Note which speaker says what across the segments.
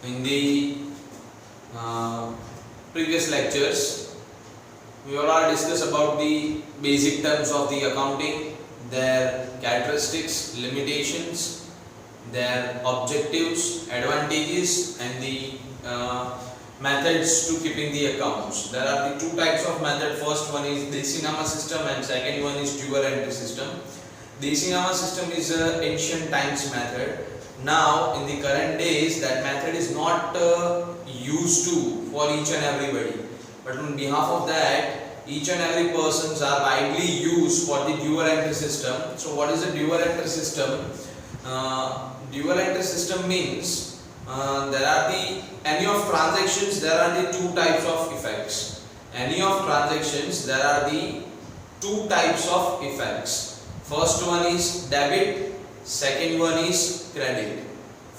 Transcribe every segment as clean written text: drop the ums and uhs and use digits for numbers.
Speaker 1: In the previous lectures, we will all discuss about the basic terms of the accounting, their characteristics, limitations, their objectives, advantages, and the methods to keeping the accounts. There are the two types of method. First one is Desi Nama system and second one is dual entry system. Desi Nama system is an ancient times method. Now in the current days that method is not used to for each and everybody, but on behalf of that each and every persons are widely used for the dual entry system. So what is a dual entry system? Dual entry system means there are the any of transactions, there are the two types of effects. Any of transactions, there are the two types of effects. First one is debit, second one is credit.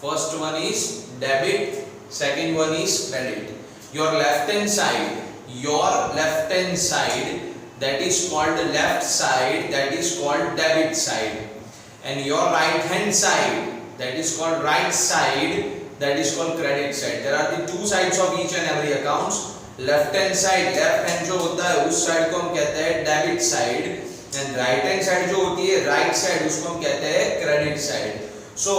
Speaker 1: First one is debit, second one is credit. Your left hand side, that is called the left side, that is called debit side, and your right hand side, that is called right side, that is called credit side. There are the two sides of each and every accounts. Left hand side, left hand जो होता है उस side को हम कहते हैं debit side, and right hand side जो होती है राइट साइड उसको हम कहते हैं credit side. So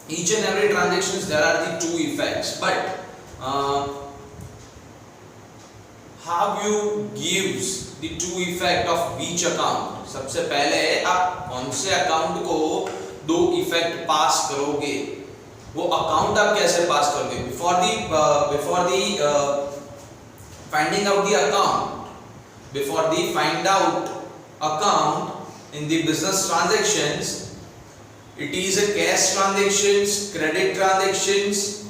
Speaker 1: each and every transactions there are the two effects, but how you gives the two effect of each account. सबसे पहले आप कौन से अकाउंट को दो इफेक्ट पास करोगे, वो अकाउंट आप कैसे पास करोगे. Before the finding out the account, before the find out account in the business transactions, it is a cash transactions, credit transactions,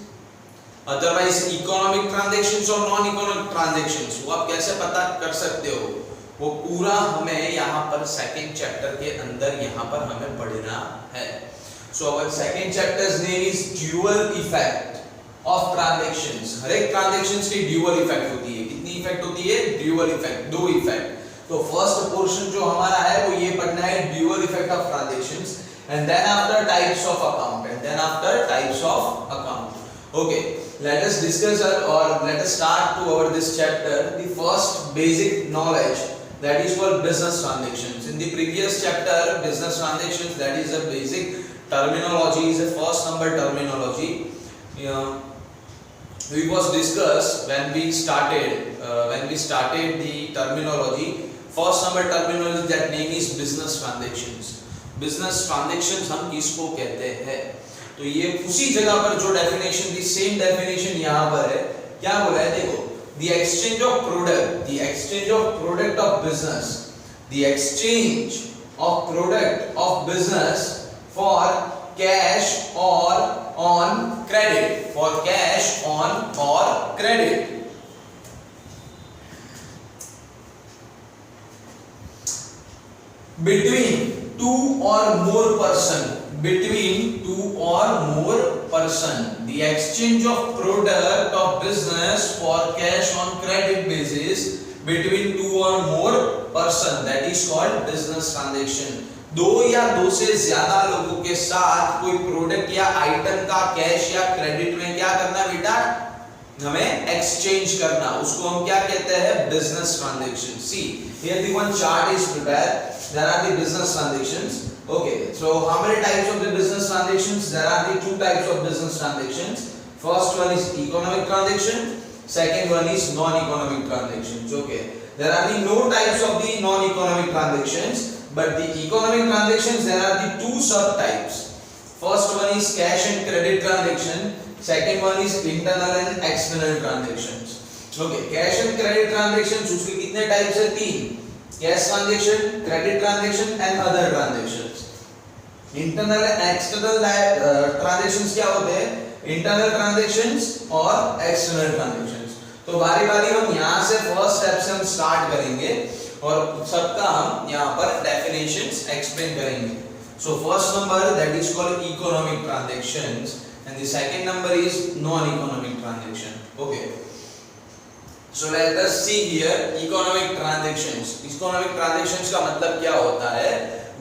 Speaker 1: otherwise economic transactions or non economic transactions. वो आप कैसे पता कर सकते हो, वो पूरा हमें यहाँ पर सेकंड चैप्टर के अंदर यहाँ पर हमें पढ़ना है. So our second chapter's name is dual effect of transactions. हर एक transactions की dual effect होती है. कितनी effect होती है? dual effect, दो effect. तो first portion जो हमारा है वो ये पढ़ना है dual effect of transactions, and then after types of account, and then after types of account. Okay, let us discuss or let us start to our this chapter the first basic knowledge, that is called business transactions. In the previous chapter business transactions, that is a basic terminology, is a first number terminology. We was discussed when we started the terminology. First number terminology, that name is business transactions. Business transactions हम किसको कहते हैं, तो ये उसी जगह पर जो डेफिनेशन थी सेम डेफिनेशन यहाँ पर है. क्या बोला है देखो, the exchange of product of business, the exchange of product of business for cash or on credit, for cash on or credit. Between two or more person, the exchange of product of business for cash on credit basis between two or more person, that is called business transaction. दो या दो से ज्यादा लोगों के साथ कोई product या आइटम का कैश या क्रेडिट में क्या करना बेटा, हमें एक्सचेंज करना, उसको हम क्या कहते हैं, business transaction. See here the one chart is prepared. There are the business transactions. Okay, so how many types of the business transactions? There are the two types of business transactions. First one is economic transaction, second one is non-economic transactions. Okay, there are the no types of the non-economic transactions, but the economic transactions there are the two subtypes. First one is cash and credit transaction, second one is internal and external transactions. Okay, cash and credit transactions उसके कितने types है? तीन. Cash transaction, credit transaction and other transactions. Internal and external transactions क्या होते हैं? Internal transactions और external transactions. तो बारी बारी हम यहाँ से फर्स्ट स्टेप से हम स्टार्ट करेंगे और सबका हम यहाँ पर डेफिनेशंस एक्सप्लेन करेंगे. So first number, that is called economic transactions, and the second number is non-economic transaction. Okay. So let us see here economic transactions. Economic transactions का मतलब क्या होता है?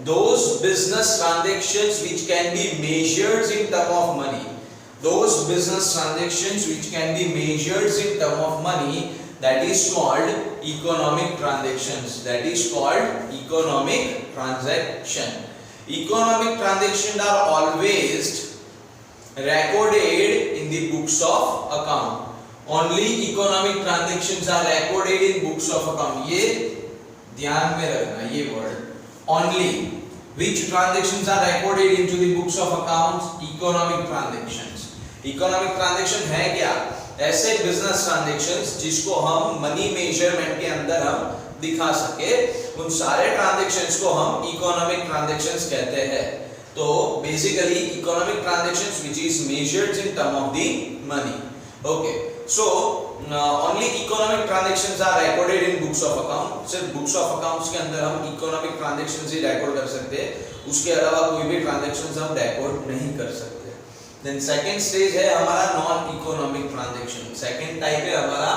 Speaker 1: Those business transactions which can be measured in term of money. those business transactions which can be measured in term of money, that is called economic transactions. That is called economic transaction. Economic transactions are always recorded in the books of account. Only economic transactions are recorded in books of account. ये ध्यान में रखना, ये word only. Which transactions are recorded into the books of accounts? Economic transactions. Economic transaction है क्या? ऐसे business transactions जिसको हम money measurement के अंदर हम दिखा सके, उन सारे transactions को हम economic transactions कहते हैं. तो basically economic transactions which is measured in term of the money. Okay. So only economic transactions are recorded in books of account. सिर्फ books of accounts के अंदर हम economic transactions ही record कर सकते हैं, उसके अलावा कोई भी transactions हम record नहीं कर सकते. Then second stage है हमारा non economic transaction. Second type है हमारा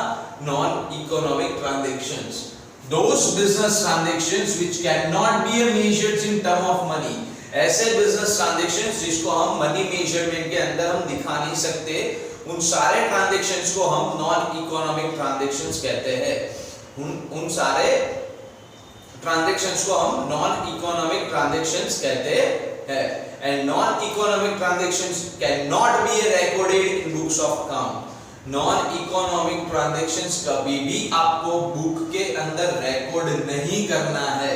Speaker 1: non economic transactions. Those business transactions which cannot be measured in term of money. ऐसे business transactions जिसको हम money measurement के अंदर हम दिखा नहीं सकते, उन सारे ट्रांजैक्शंस को हम नॉन इकोनॉमिक ट्रांजैक्शंस कहते हैं. उन सारे ट्रांजैक्शंस को हम नॉन इकोनॉमिक ट्रांजैक्शंस कहते हैं. And non economic transactions can not be recorded in books of account. Non economic transactions कभी भी आपको बुक के अंदर रिकॉर्ड नहीं करना है.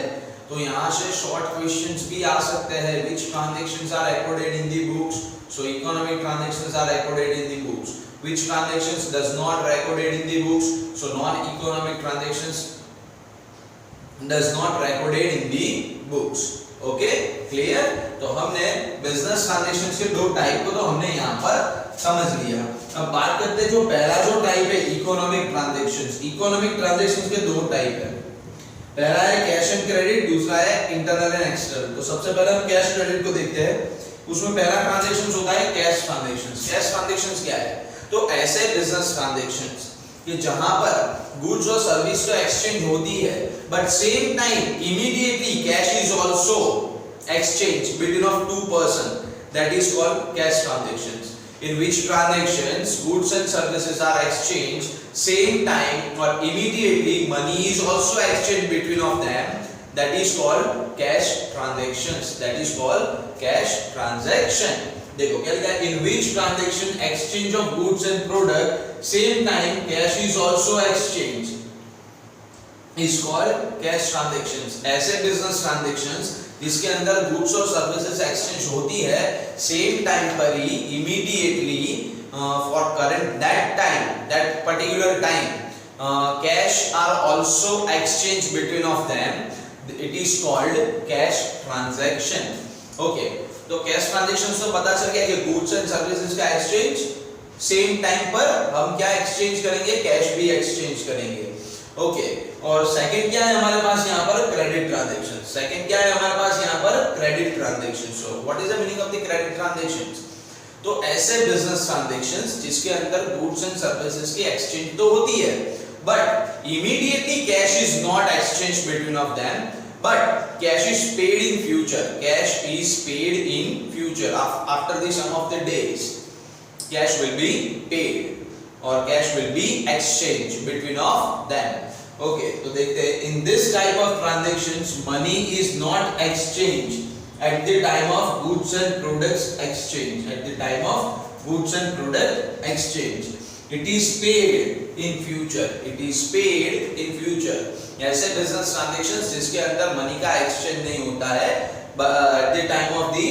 Speaker 1: तो यहाँ से शॉर्ट क्वेश्चंस भी आ सकते हैं. which transactions are recorded in the books? So economic transactions are recorded in the books. Which transactions does not recorded in the books? So non-economic transactions does not recorded in the books. Okay, clear? तो हमने business transactions के दो type को तो हमने यहाँ पर समझ लिया. अब बात करते हैं जो पहला जो टाइप है economic transactions. economic transactions के दो टाइप है. पहला है कैश एंड क्रेडिट, दूसरा है इंटरनल एंड एक्सटर्नल. तो सबसे पहले हम कैश क्रेडिट को देखते हैं. उसमें पहला ट्रांजैक्शंस होता है कैश ट्रांजैक्शंस. कैश ट्रांजैक्शंस क्या है? तो ऐसे बिजनेस ट्रांजैक्शंस कि जहां पर गुड्स और सर्विस का एक्सचेंज होती है, but same time immediately cash is also exchange between of two person. That is called cash transactions. in which transactions goods and services are exchanged same time or immediately money is also exchanged between of them. That is called cash transactions. That is called cash transaction. देखो क्या लिखा है? In which transaction exchange of goods and product same time cash is also exchanged is called cash transactions. ऐसे business transactions जिसके अंदर goods और services exchange होती है सेम टाइम पर ही immediately for current that time that particular time cash are also exchange between of them. It is called cash transaction. Okay, तो cash transaction से पता चल गया कि गुड्स एंड सर्विसेज का एक्सचेंज सेम टाइम पर हम क्या एक्सचेंज करेंगे? कैश भी एक्सचेंज करेंगे. ओके, और सेकंड क्या है हमारे पास यहाँ पर? Credit transaction. सेकंड क्या है हमारे पास यहाँ पर? Credit transaction. So what is the meaning of the credit transactions? तो ऐसे बिजनेस ट्रांजैक्शंस जिसके अंदर गुड्स एंड सर्विसेज की एक्सचेंज तो होती है, but immediately cash is not exchange between of them, but cash is paid in future. Cash is paid in future after the some of the days. Cash will be paid or cash will be exchanged between of them. Okay, तो देखते हैं in this type of transactions money is not exchanged at the time of goods and products exchange. At the time of goods and product exchange it is paid in future. It is paid in future. ऐसे business transactions जिसके अंदर money का exchange नहीं होता है at the time of the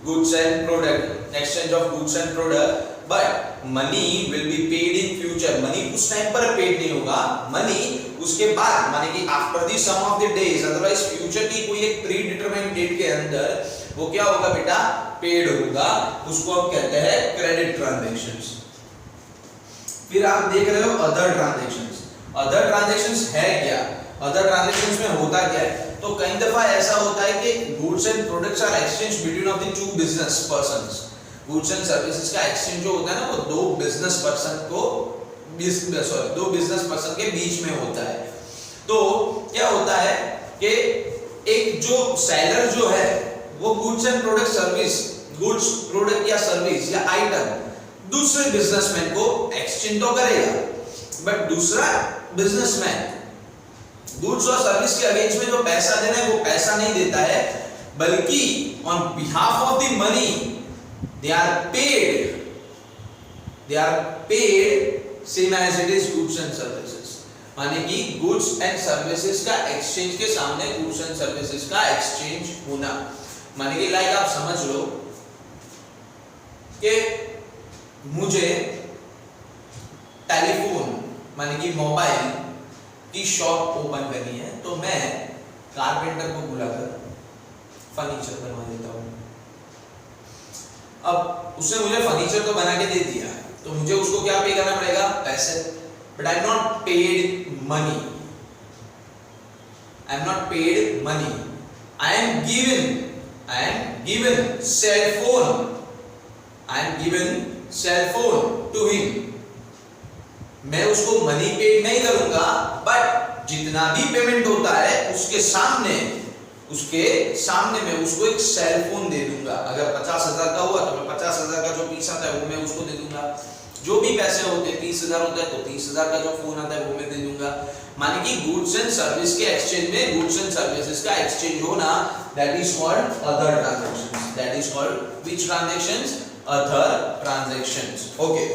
Speaker 1: goods and product exchange of goods and product, but money will be paid in future. money उस time पर paid नहीं होगा, money उसके बाद माने कि after the sum of the days, otherwise future की कोई एक प्री डिटरमाइंड डेट के अंदर वो क्या होगा बेटा? पेड होगा. उसको हम कहते हैं क्रेडिट ट्रांजैक्शंस. फिर आप देख रहे हो अदर ट्रांजैक्शंस. अदर ट्रांजैक्शंस है क्या? अदर ट्रांजैक्शंस में होता क्या है? तो कई दफा ऐसा होता है कि goods and products are exchange between of the two business persons. Goods and services का एक्सचेंज जो होता है ना वो दो बिजनेस पर्सन के बीच में होता है. तो क्या होता है कि एक जो सेलर जो है वो goods and product service, goods product या सर्विस या आइटम दूसरे बिजनेसमैन को एक्सचेंज तो करेगा, बट दूसरा बिजनेसमैन गुड्स और सर्विस के अगेंस्ट में जो पैसा देना है वो पैसा नहीं देता है, बल्कि on behalf of the money they are paid same as it is goods and services. माने कि गुड्स एंड सर्विसेज का एक्सचेंज के सामने गुड्स एंड सर्विसेज का एक्सचेंज होना। माने कि लाइक आप समझ लो कि मुझे टेलीफोन माने कि मोबाइल की शॉप ओपन करनी है, तो मैं कारपेंटर को बुलाकर फर्नीचर बनवा देता हूँ। अब उसने मुझे फर्नीचर तो बना के दे दिया है, तो मुझे उसको क्या पे करना पड़ेगा? पैसे। But I am not paid money, I am not paid money, I am given cell phone, I am given cell phone to him. मैं उसको मनी पेड नहीं करूंगा, बट जितना भी पेमेंट होता है उसके सामने मैं उसको एक सेल फोन दे दूंगा। अगर 50,000 का हुआ तो मैं 50,000 का जो पीस आता है वो मैं उसको दे दूंगा। जो भी पैसे होते 30,000 होता है तो 30,000 का जो फोन आता है वो मैं दे दूंगा। माने कि गुड्स एंड सर्विस के एक्सचेंज में गुड्स एंड सर्विसेज का एक्सचेंज होना, that is called other transactions. That is called which transactions? Other transactions. Okay,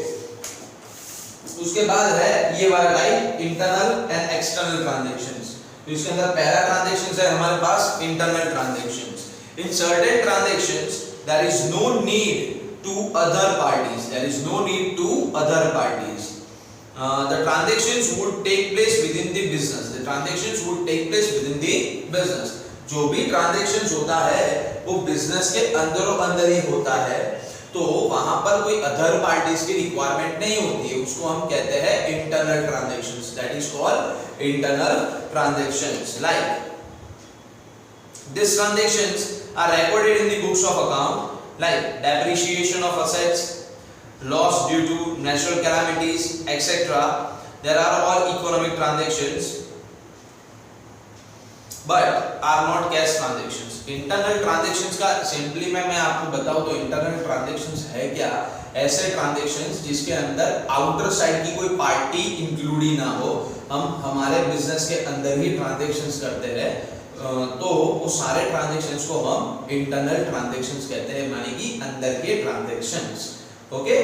Speaker 1: उसके बाद है ये वाला type internal and external transactions. तो इसके अंदर पहला ट्रांजैक्शंस है हमारे पास internal transactions. In certain transactions there is no need to other parties, there is no need to other parties. The transactions would take place within the business, the transactions would take place within the business. जो भी transactions होता है वो business के अंदर और अंदर ही होता है, तो वहां पर कोई other parties की requirement नहीं होती है, उसको हम कहते हैं internal transactions. That is called internal transactions. Like these transactions are recorded in the books of account, like depreciation of assets, loss due to natural calamities, etc. There are all economic transactions, but are not cash transactions. Internal transactions का simply मैं आपको बताऊं तो internal transactions है क्या? ऐसे transactions जिसके अंदर आउटर साइड की कोई पार्टी इंक्लूड ही ना हो, हम हमारे बिजनेस के अंदर ही ट्रांजेक्शंस करते रहे, तो वो सारे ट्रांजैक्शंस को हम इंटरनल ट्रांजैक्शंस कहते हैं, माने कि अंदर के transactions. Okay,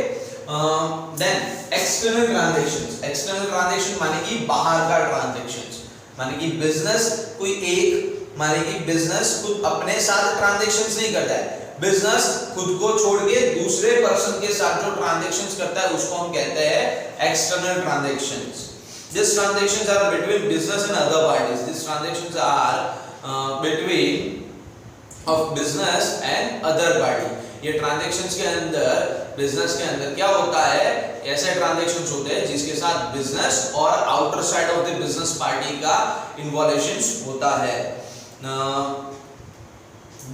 Speaker 1: then external transactions. External transaction माने कि बाहर का ट्रांजैक्शंस, माने कि बिजनेस कोई एक, माने कि बिजनेस खुद अपने साथ ट्रांजैक्शंस नहीं करता है, बिजनेस खुद को छोड़ के दूसरे पर्सन के साथ जो ट्रांजैक्शंस करता है उसको हम कहते हैं external transactions. These transactions are between business and other parties. These transactions are between of business and other party. ये transactions के अंदर business के अंदर क्या होता है? ऐसे transactions होते हैं जिसके साथ business और outer side of the business party का involutions होता है।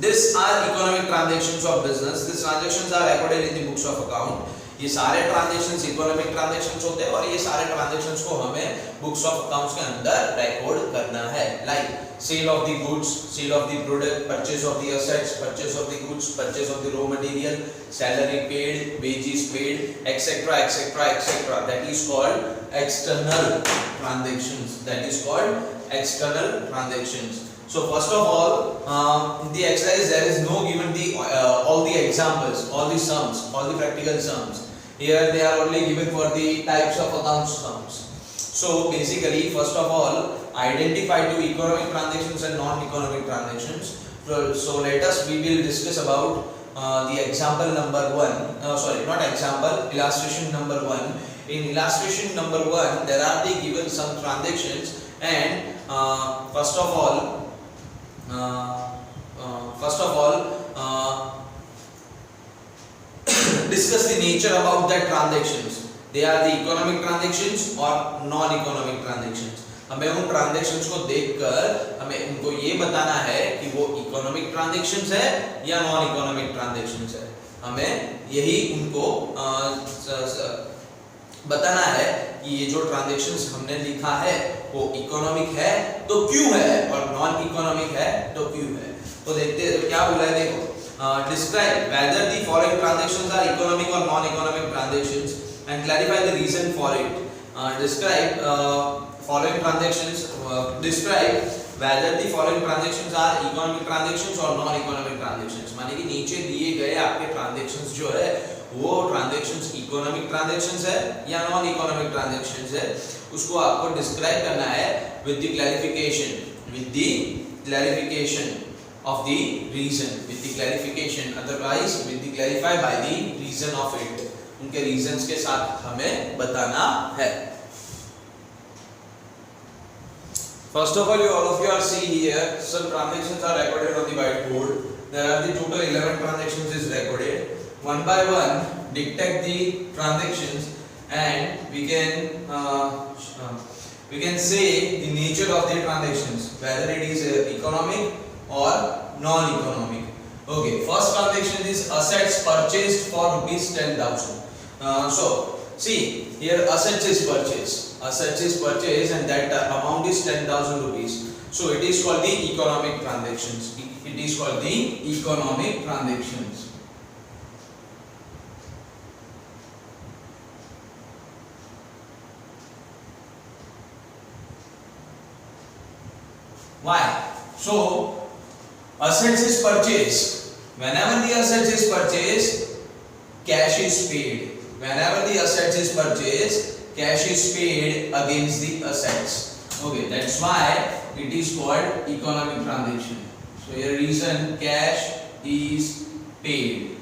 Speaker 1: These are economic transactions of business. These transactions are recorded in the books of account. ये सारे ट्रांजैक्शंस इकोनॉमिक ट्रांजैक्शंस होते हैं और ये सारे ट्रांजैक्शंस को हमें बुक्स ऑफ अकाउंट्स के अंदर रिकॉर्ड करना है। Like sale of the goods, sale of the product, purchase of the assets, purchase of the goods, purchase of the raw material, salary paid, wages paid, etcetera etcetera etcetera. That is called external transactions. That is called external transactions. So first of all, in the exercise there is no given the all the examples, all the sums, all the practical sums. Here they are only given for the types of accounts sums. So basically, first of all, identify two economic transactions and non-economic transactions. So let us we will discuss about the example number 1. Sorry, not example. Illustration number 1. In illustration number 1, there are the given some transactions, and first of all. Discuss the nature about that transactions. They are the economic transactions or non-economic transactions. हमें उन transactions को देखकर हमें उनको ये बताना है कि वो इकोनॉमिक ट्रांजैक्शंस है या नॉन इकोनॉमिक ट्रांजैक्शंस है। हमें यही उनको बताना है कि ये जो ट्रांजैक्शंस हमने लिखा है वो इकोनॉमिक है तो क्यों है, और नॉन इकोनॉमिक है तो क्यों है। तो देखते हैं तो क्या बोला है, देखो describe whether the following transactions are economic or non-economic transactions and clarify the reason for it. Describe following transactions. Describe whether the following transactions are economic transactions or non-economic transactions. माने कि नीचे दिए गए आपके transactions जो है वो transactions economic transactions है या non-economic transactions है, उसको आपको describe करना है with the clarification of the reason, with the clarification, otherwise with the clarify by the reason of it. उनके reasons के साथ हमें बताना है. First of all, all of you are see here some transactions are recorded on the whiteboard. There are the total 11 transactions is recorded. One by one dictate the transactions and we can say the nature of the transactions, whether it is economic or non-economic. Okay, first transaction is assets purchased for rupees 10,000. So see here, assets is purchased and that amount is 10,000 rupees. So it is called the economic transactions. It is called the economic transactions. Why? So assets is purchased. Whenever the assets is purchased, cash is paid. Whenever the assets is purchased, cash is paid against the assets. Okay, that's why it is called economic transaction. So here reason, cash is paid.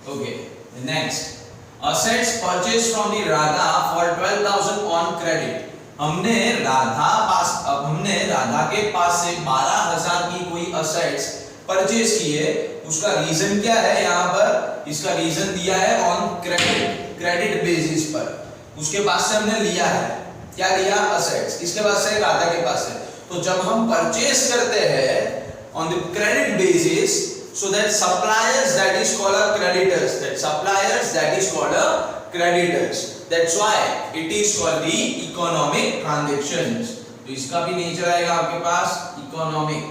Speaker 1: Okay, next, assets purchased from the Radha for 12,000 on credit. हमने राधा के पास से 12,000 की कोई assets purchase किए. उसका reason क्या है यहाँ पर? इसका रीजन दिया है ऑन क्रेडिट बेसिस पर. उसके पास से हमने लिया है, क्या लिया? असेट्स. किसके पास से? राधा के पास से. तो जब हम परचेज करते हैं on the credit basis, so that suppliers that is called a creditors, that's why it is called the economic transactions. तो इसका भी नेचर आएगा आपके पास इकोनॉमिक.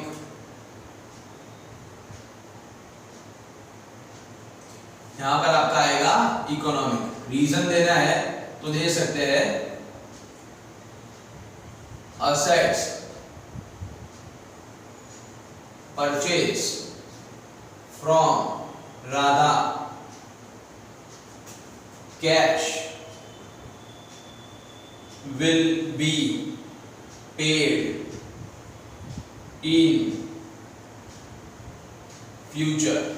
Speaker 1: यहां पर आपका आएगा इकोनॉमिक. रीजन देना है तो दे सकते हैं assets purchase from Radha, cash will be paid in future.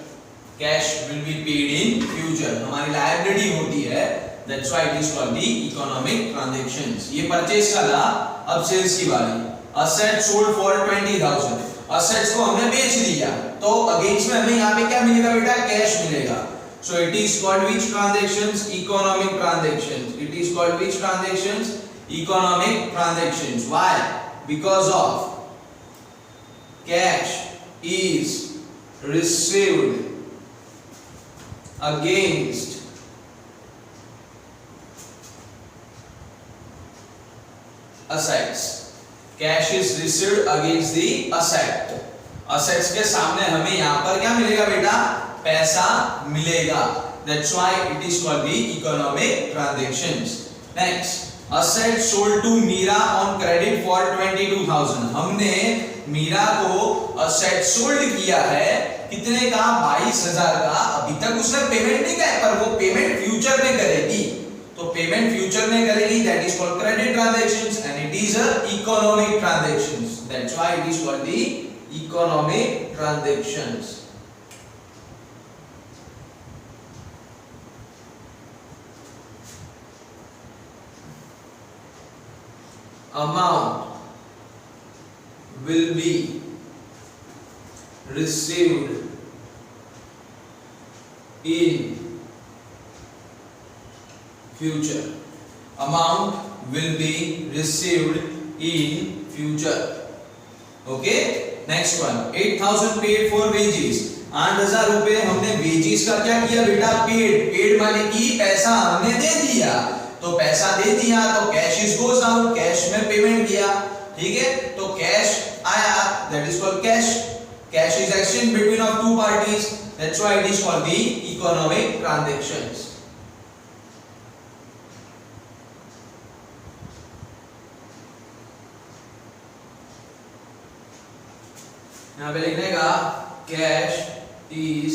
Speaker 1: Cash will be paid in future. हमारी लायबिलिटी होती है, that's why it is called the economic transactions. ये परचेज का था. अब सेल्स की बारी. Asset sold for 20,000. Assets को हमने बेच दिया, तो अगेंस्ट में हमें यहाँ पे क्या मिलेगा बेटा? कैश मिलेगा. So it is called which transactions? Economic transactions. It is called which transactions? Economic transactions. Why? Because of cash is received against assets. Cash is received against the asset. Assets के सामने हमें यहाँ पर क्या मिलेगा बेटा? पैसा मिलेगा. That's why it is called the economic transactions. Next, asset sold to Meera on credit for 22,000. हमने मीरा को asset sold किया है, कितने का? 22,000 का. अभी तक उसने पेमेंट नहीं किया, पर वो पेमेंट फ्यूचर में करेगी. तो पेमेंट फ्यूचर में करेगी, that is called credit transactions and it is a economic transactions. That's why it is called the economic transactions. Amount will be received in future. Amount will be received in future. Okay, next one. 8,000 paid for wages. 8,000 रुपए हमने wages का क्या किया बेटा? Paid माने कि पैसा हमने दे दिया. तो पैसा दे दिया तो cash is goes out, cash में पेमेंट किया. ठीक है, तो कैश आया, that is called cash. Cash is exchanged between of two parties. That's why it is called the economic transactions. यहाँ पे लिखने का cash is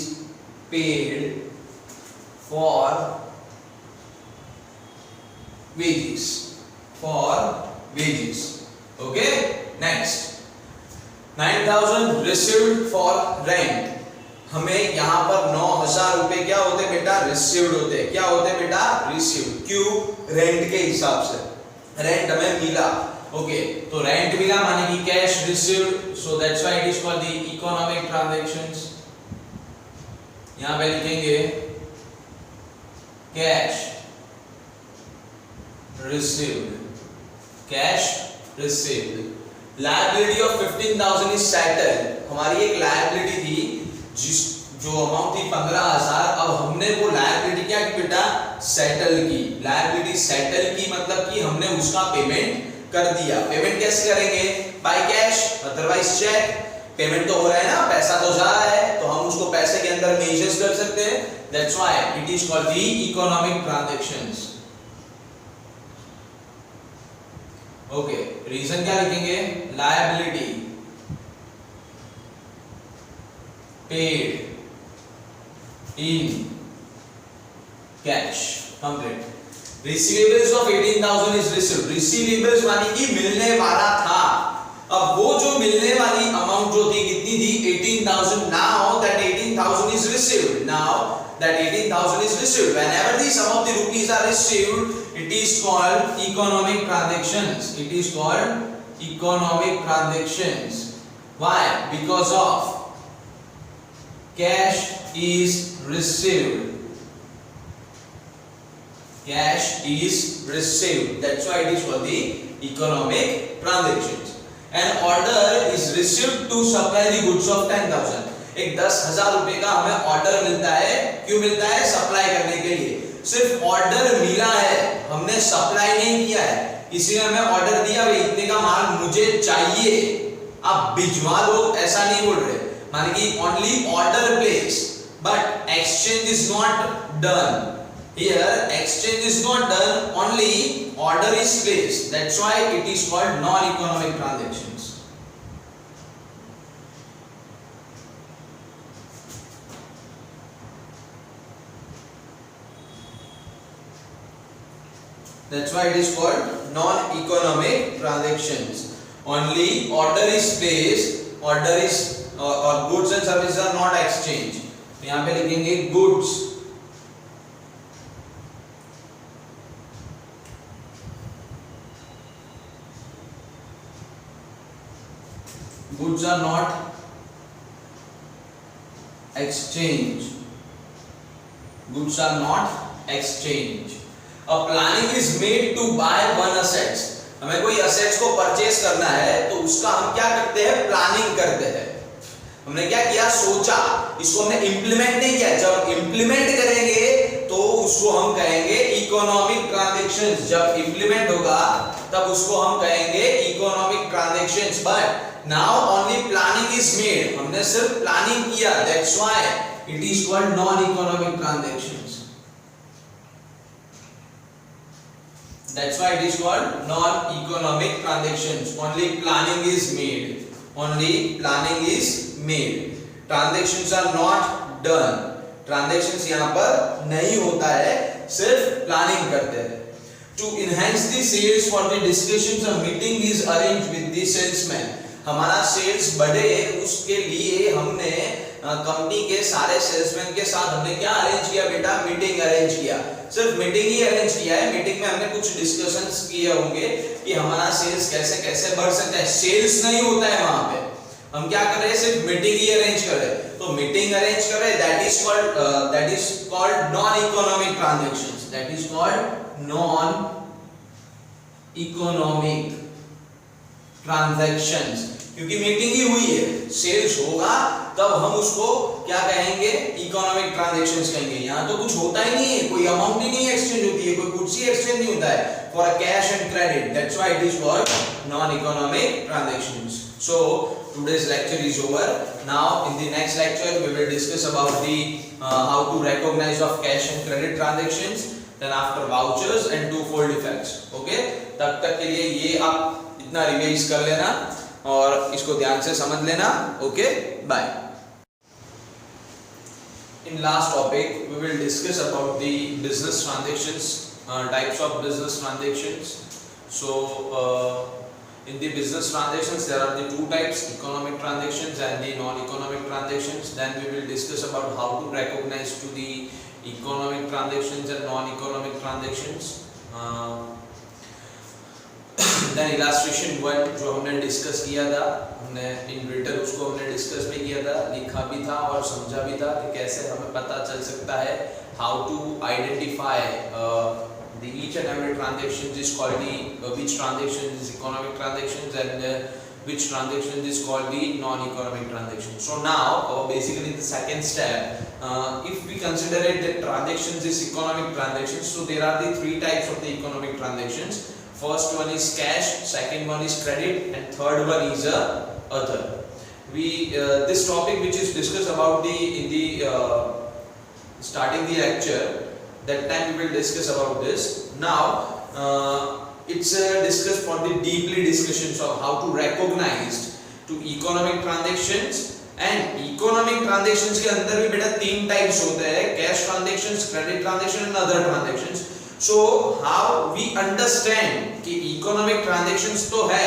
Speaker 1: paid for wages. Okay, next 9,000 received for rent. हमें यहाँ पर 9,000 रुपए क्या होते बेटा, रिसीव्ड होते। क्या होते बेटा, रिसीव्ड। क्यों, रेंट के हिसाब से रेंट हमें मिला। ओके, तो रेंट मिला माने कि cash received, so that's why it is called the economic transactions. यहाँ पे लिखेंगे cash received, cash received. Liability of 15,000 is settled. हमारी एक लायबिलिटी थी जो अमाउंट थी 15,000, अब हमने वो लायबिलिटी क्या की बेटा, सेटल की। लायबिलिटी सेटल की मतलब कि हमने उसका पेमेंट कर दिया। पेमेंट कैसे करेंगे, by cash, otherwise cheque. Payment तो हो रहा है ना, पैसा तो जा रहा है, तो हम उसको पैसे के अंदर मेजर्स कर सकते हैं। That's why it is called the economic transactions. Okay, reason क्या लिखेंगे, liability paid in cash, complete. Receivables of 18,000 is received. Receivables मानी कि मिलने वाला था। अब वो जो मिलने वाली अमाउंट जो थी कितनी थी, 18,000। Now that 18,000 is received. Now that 18,000 is received. Whenever the sum of the rupees are received, it is called economic transactions. It is called economic transactions. Why? Because of cash is received. Cash is received. That's why it is called the economic transactions. An order is received to supply the goods of 10,000. एक 10,000 रुपए का हमें order मिलता है। क्यों मिलता है, supply करने के लिए। सिर्फ ऑर्डर मिला है, हमने सप्लाई नहीं किया है। इसीलिए हमें ऑर्डर दिया, भाई इतने का माल मुझे चाहिए, आप भिजवा दो, ऐसा नहीं बोल रहे। माने कि only order place, but exchange is not done. Here exchange is not done, only order is placed. That's why it is called non-economic transactions. That's why it is called non-economic transactions. Only order is placed, order is or goods and services are not exchanged. यहाँ पे लिखेंगे goods goods are not exchanged. Goods are not exchanged. A planning is made to buy one assets. हमें कोई assets को purchase करना है तो उसका हम क्या करते हैं, प्लानिंग करते हैं। हमने क्या किया, सोचा, इसको हमने इंप्लीमेंट नहीं किया। जब इंप्लीमेंट करेंगे तो उसको हम कहेंगे इकोनॉमिक ट्रांजैक्शंस। जब इंप्लीमेंट होगा तब उसको हम कहेंगे economic transactions. But now only planning is made, हमने सिर्फ प्लानिंग किया। That's why it is called non economic transactions. That's why it is called non-economic transactions. Only planning is made. Only planning is made. Transactions are not done. Transactions यहाँ पर नहीं होता है, सिर्फ planning करते हैं। To enhance the sales for the discussions, a meeting is arranged with the salesman. हमारा sales बढ़े उसके लिए हमने कंपनी के सारे सेल्समैन के साथ हमने क्या अरेंज किया बेटा, मीटिंग अरेंज किया। सिर्फ मीटिंग ही अरेंज किया है। मीटिंग में हमने कुछ डिस्कशंस किए होंगे कि हमारा सेल्स कैसे कैसे बढ़ सकता है। सेल्स नहीं होता है वहां पे, हम क्या कर रहे हैं, सिर्फ मीटिंग ही अरेंज कर रहे हैं। तो मीटिंग अरेंज कर रहे हैं, that is called non economic transactions. That is called non economic transactions. क्योंकि मीटिंग ही हुई है, सेल्स होगा तब हम उसको क्या कहेंगे, इकोनॉमिक ट्रांजैक्शंस कहेंगे। यहाँ तो कुछ होता ही नहीं है, कोई अमाउंट ही नहीं एक्सचेंज होती है, कोई गुड्स ही एक्सचेंज नहीं होता है for cash and credit, that's why it is called non economic transactions. So today's lecture is over. Now in the next lecture we will discuss about the how to recognize of cash and credit transactions, then after vouchers and twofold effects. Okay, तब तक के लिए ये आप इतना revise कर लेना और इसको ध्यान से समझ लेना। Okay, bye. In last topic we will discuss about the business transactions, types of business transactions. So in the business transactions there are the two types, economic transactions and the non-economic transactions. Then we will discuss about how to recognize to the economic transactions and non-economic transactions. Then illustration 1 जो हमने discuss किया था, हमने in return उसको हमने discuss भी किया था, लिखा भी था और समझा भी था कि कैसे हमें पता चल सकता है how to identify the each and every transaction is called the which transaction is economic transactions and which transaction is called the non-economic transactions. So now basically the second step, if we consider it that transactions is economic transactions, so there are the three types of the economic transactions. First one is cash, second one is credit, and third one is other. We this topic which is discussed about the in the starting the lecture, that time we will discuss about this. Now it's discussed for the deeply discussions of how to recognize to economic transactions, and economic transactions के अंदर भी बेटा तीन types होते हैं, cash transactions, credit transaction and other transactions. So how we understand कि economic transactions तो है,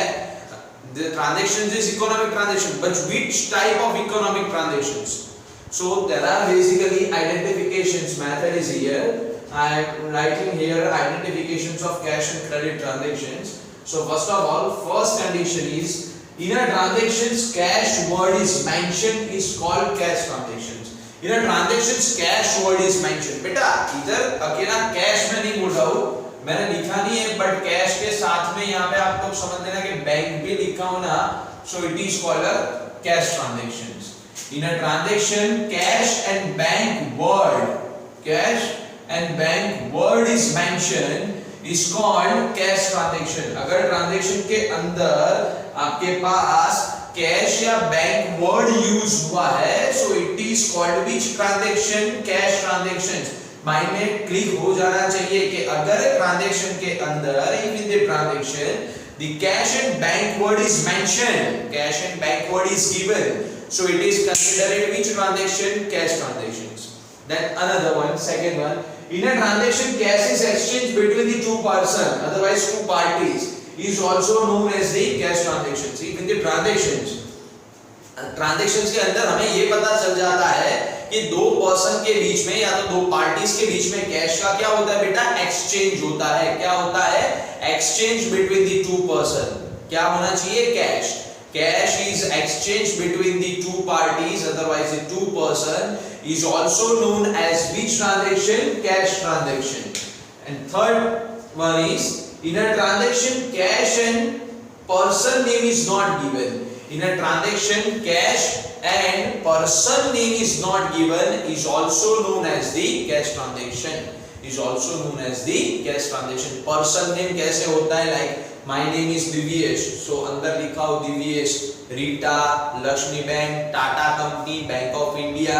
Speaker 1: the transactions is economic transaction, but which type of economic transactions? So there are basically identifications method is here. I am writing here identifications of cash and credit transactions. So first of all, first condition is in a transactions cash word is mentioned is called cash transactions. In a transactions cash word is mentioned. बेटा इधर अकेला cash में नहीं बोल रहा हूँ, मैंने लिखा नहीं है, बट कैश के साथ में यहाँ पे आप लोग समझ लेना कि बैंक भी लिखा हो ना, so it is called a cash transactions. In a transaction cash and bank word is mentioned is called cash transaction. अगर ट्रांजेक्शन के अंदर आपके पास कैश या बैंक वर्ड यूज हुआ है, so it is called which transaction? Cash transactions. Mind में click हो जाना चाहिए कि अगर ट्रांजेक्शन के अंदर if in the transaction the cash and bank word is mentioned, cash and bank word is given, so it is considered which transaction? Cash transactions. Then another one, second one, in a transaction cash is exchanged between the two person, otherwise two parties, is also known as the cash transactions. In the transactions के अंदर हमें ये पता चल जाता है कि दो पर्सन के बीच में या तो दो पार्टीज के बीच में कैश का क्या होता है बेटा? एक्सचेंज होता है। क्या होता है? Exchange between the two person. क्या होना चाहिए? Cash. Cash is exchanged between the two parties, otherwise the two person, is also known as which transaction? Cash transaction. And third one is in a transaction cash and person name is not given. In a transaction cash and person name is not given is also known as the cash transaction. Is also known as the cash transaction. Person name कैसे होता है? Like my name is Divyesh, so अंदर लिखा हो Divyesh, Rita, Lakshmi bank, Tata company, bank of India,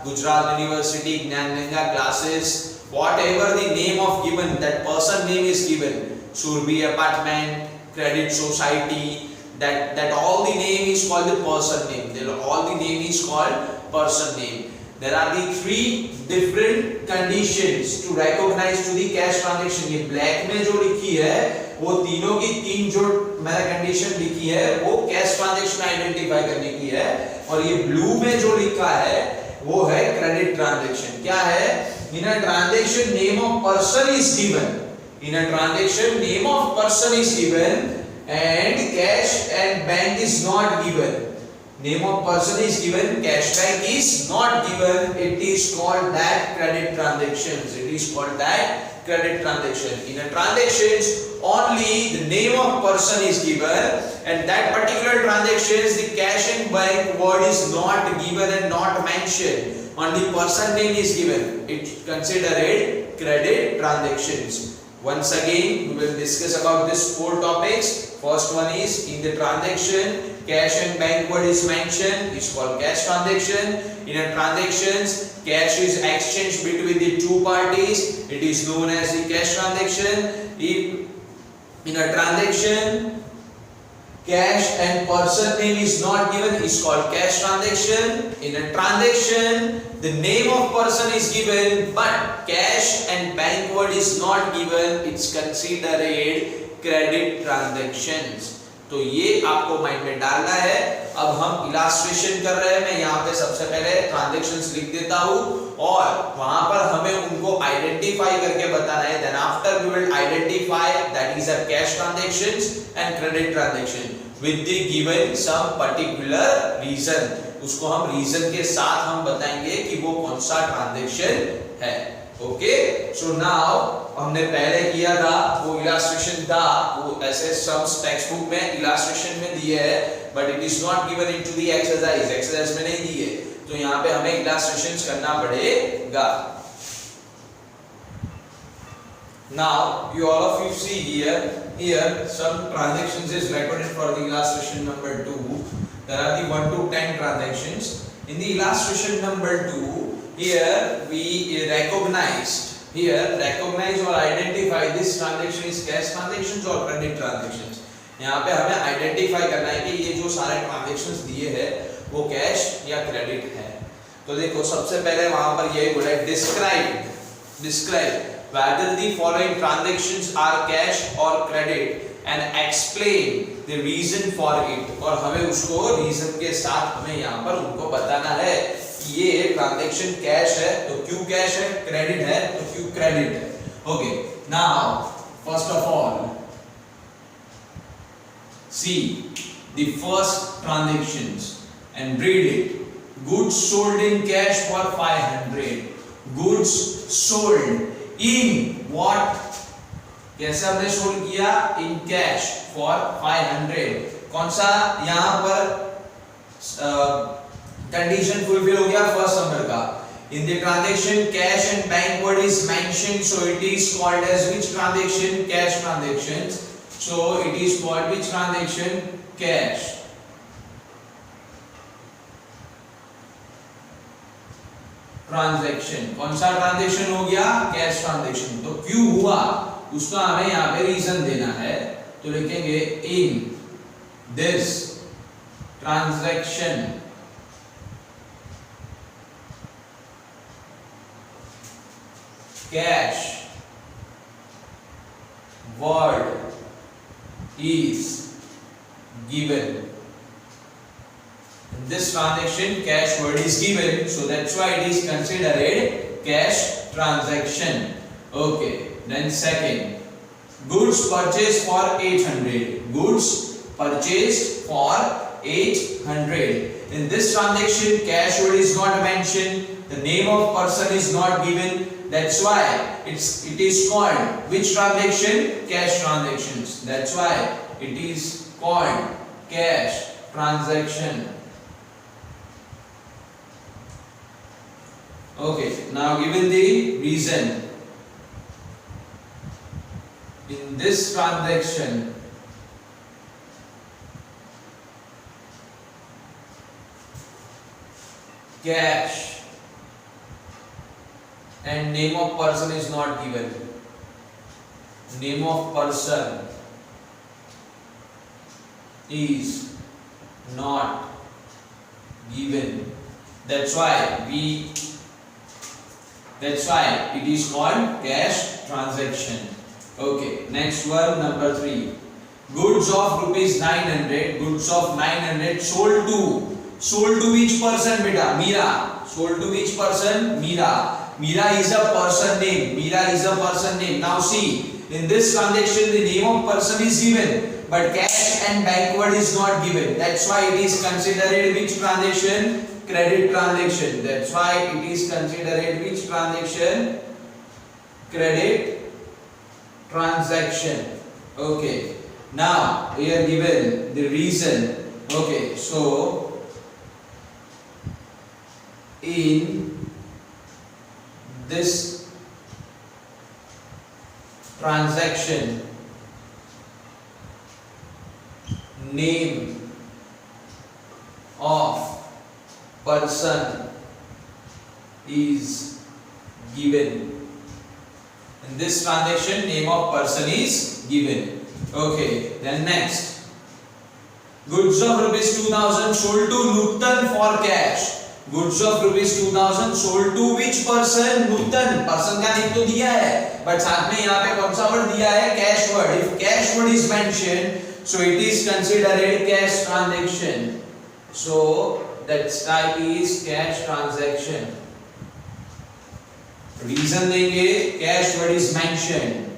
Speaker 1: Gujarat university, Gyanganga classes, whatever the name of given, that person name is given. Surbi apartment, credit society, that all the name is called the person name. All the name is called person name. There are the three different conditions to recognize to the cash transaction. ये black में जो लिखी है वो तीनों की तीन जो मैंने कंडीशन लिखी है वो कैश ट्रांजैक्शन आइडेंटिफाई करने की है, और ये ब्लू में जो लिखा है वो है क्रेडिट ट्रांजैक्शन. क्या है? In a transaction name of person is given. In a transaction name of person is given and cash and bank is not given. name of person is given, cashback is not given, it is called that credit transactions. It is called that credit transaction. In a transactions, only the name of person is given, and that particular transactions the cash and bank word is not given and not mentioned. Only person name is given. It considered credit transactions. Once again, we will discuss about these 4 topics. First one is in the transaction, cash and bank word is mentioned, is called cash transaction. In a transactions, cash is exchanged between the two parties, it is known as the cash transaction. If in a transaction, cash and person name is not given, is called cash transaction. In a transaction, the name of person is given but cash and bank word is not given, it's considered credit transactions. तो ये आपको mind में डालना है. अब हम illustration कर रहे हैं. मैं यहाँ पे सबसे पहले ट्रांजैक्शंस लिख देता हूँ और वहां पर हमें उनको आइडेंटिफाई करके बताना है. Then after we will identify that is a cash transactions and credit transaction with the given some particular reason. उसको हम रीजन के साथ हम बताएंगे कि वो कौन सा ट्रांजैक्शन है. ओके, सो नाउ हमने पहले किया था वो इलास्ट्रेशन था, वो ऐसे सम्स टेक्स्ट बुक में इलास्ट्रेशन में दिए है but it is not given into the exercise में नहीं दिए. तो यहाँ पे हमें इलास्ट्रेशंस करना पड़ेगा. Now you all of you see here some transactions is recorded for the illustration number 2. There are the 1 to 10 transactions. In the illustration number 2, here we recognize or identify this transaction is cash transactions or credit transactions. यहाँ पे हमें identify करना है कि ये जो सारे transactions दिए हैं वो कैश या क्रेडिट है. तो देखो सबसे पहले वहां पर ये बोला है describe whether the following transactions are cash or credit and explain the reason for it. और हमें उसको रीजन के साथ हमें यहाँ पर उनको बताना है कि ये ट्रांजैक्शन कैश है तो क्यों कैश है, क्रेडिट है तो क्यों क्रेडिट है. Okay, now first of all see the first transactions and read it. Goods sold in cash for 500. Goods sold in what? कैसे हमने सोल्ड किया? in cash for 500. कौन सा यहाँ पर कंडीशन फुलफिल हो गया? फर्स्ट नंबर का. In the transaction, cash and bank word is mentioned, so it is called as which transaction? Cash transactions. So it is called which transaction? Cash. Transaction. कौन सा transaction हो गया? Cash transaction. तो क्यों हुआ उसका हमें यहाँ पे रीजन देना है. तो लिखेंगे in this transaction cash word is given. In this transaction cash word is given, so that's why it is considered cash transaction. Okay, then second, goods purchased for 800. Goods purchased for 800. In this transaction cash word is not mentioned, the name of person is not given, that's why it is called which transaction? Cash transactions. That's why it is called cash transaction. Okay, now given the reason, in this transaction cash and name of person is not given. Name of person is not given. That's why it is called cash transaction. Okay, next one, number 3. Goods of rupees 900. Goods of 900 sold to which person beta? Meera. Sold to which person? Meera. Meera is a person name. Meera is a person name. Now see, in this transaction the name of person is given but cash and backward is not given. That's why it is considered which transaction? Credit transaction. That's why it is considered which transaction? Credit transaction. Okay. Now we are given the reason. Okay, so in this transaction, name of person is given. In this transaction, name of person is given. Okay, then next, goods of rupees 2000 sold to Nutan for cash. Goods of rupees 2000 sold to which person? Nutan. Person का name तो दिया है, but साथ में यहाँ पे कौन सा वर्ड दिया है? Cash word. If cash word is mentioned, so it is considered cash transaction. So that type is cash transaction. Reason देंगे cash word is mentioned.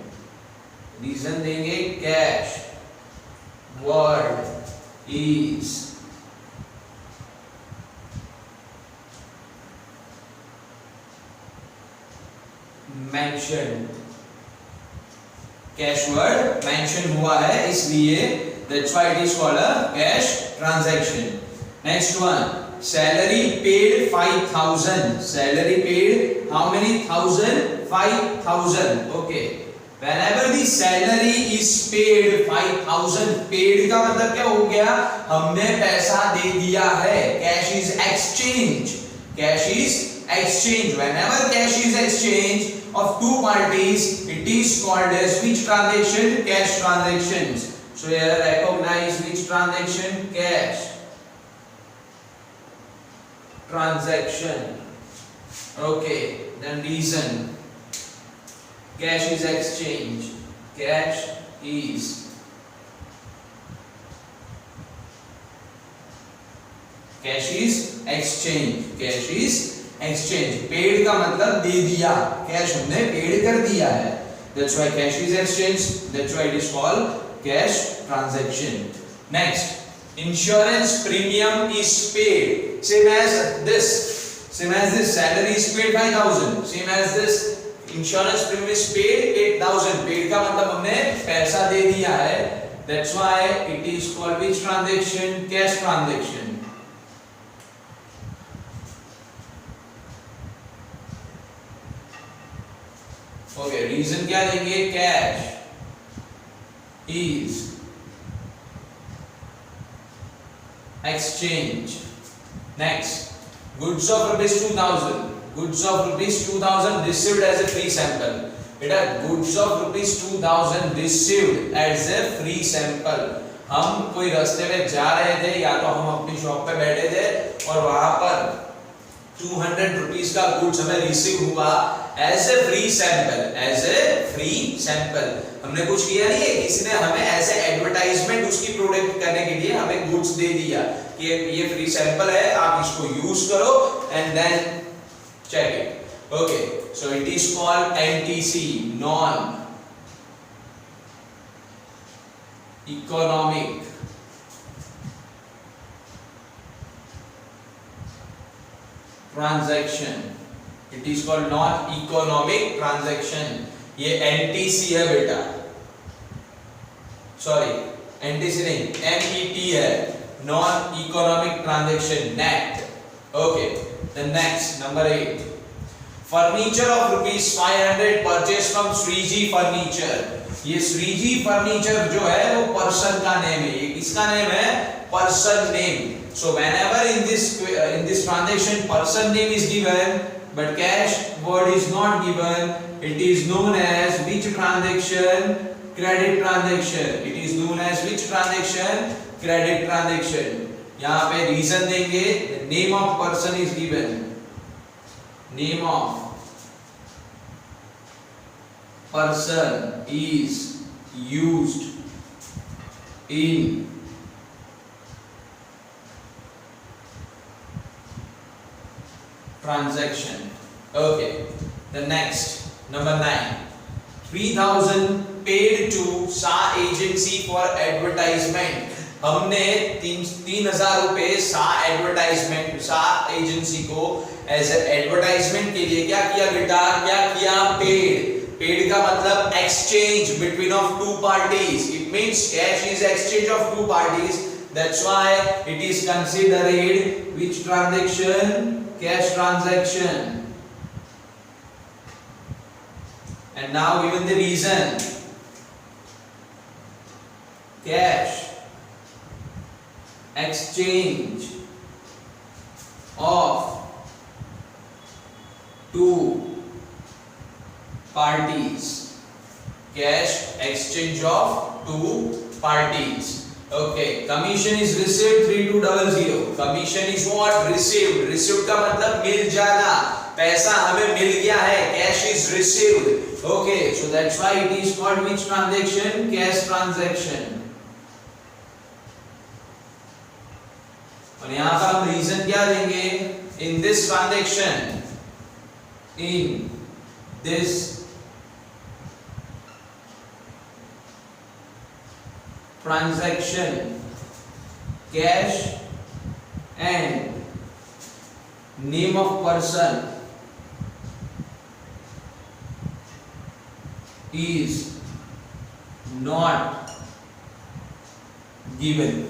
Speaker 1: Reason देंगे cash word is mentioned. Cash word mention हुआ है इसलिए that's why it is called a cash transaction. Next one, salary paid 5,000. Salary paid how many thousand? 5,000. Okay. Whenever the salary is paid 5,000, paid का मतलब क्या हो गया? हमने पैसा दे दिया है. Cash is exchange. Cash is exchange. Whenever cash is exchange of two parties, it is called as which transaction? Cash transactions. So here recognize which transaction? Cash transaction. Okay, then reason. Cash is exchange. Cash is exchange. Cash is exchange. Paid का मतलब दे दिया. Cash हमने paid कर दिया है. That's why cash is exchange. That's why it is called cash transaction. Next, insurance premium is paid. Same as this. Salary is paid 5,000. Same as this. Insurance premium is paid 8,000. Paid का मतलब हमने पैसा दे दिया है. That's why it is called which transaction? Cash transaction. Okay, reason क्या देंगे? Cash is exchange. Next, goods of rupees 2,000. Goods of rupees 2,000 received as a free sample. बेटा goods of rupees 2,000 received as a free sample. हम कोई रास्ते में जा रहे थे या तो हम अपनी शॉप पे बैठे थे और वहां पर 200 रुपीस का गुड्स हमें रिसीव हुआ as a free sample. As a free sample हमने कुछ किया नहीं है, किसी ने हमें एज ए एडवर्टाइजमेंट उसकी प्रोडक्ट करने के लिए हमें गुड्स दे दिया कि ये फ्री सैंपल है, आप इसको यूज करो and then check it. Okay, so it is called NTC, non economic transaction. It is called non economic transaction. ये NTC है बेटा, सॉरी NTC नहीं, NET है, non economic transaction, NET. Okay. Then next, number 8. Furniture of rupees 500 purchased from Sriji Furniture. ये Sriji Furniture जो है वो person का नेम है. ये किसका नेम है? Person name. So whenever in this transaction person name is given, but cash word is not given, it is known as which transaction? Credit transaction. It is known as which transaction? Credit transaction. यहाँ पे reason देंगे, name of person is given. Name of person is used in transaction. Okay, the next, number 9. 3,000 paid to SA agent agency for advertisement. हमने 3,000 रुपए सा agency को as advertisement के लिए क्या किया बेटा, क्या किया, पेड का मतलब exchange between of two parties. It means cash is exchange of two parties. That's why it is considered which transaction? Cash transaction. And now given the reason, cash exchange of two parties. Cash exchange of two parties. Okay, commission is received 3200. Commission is what? Received. Received का मतलब मिल जाना, पैसा हमें मिल गया है. Cash is received. Okay, so that's why it is called which transaction? Cash transaction. और यहाँ पर हम रीजन क्या देंगे? In this transaction, in this transaction, cash and name of person is not given.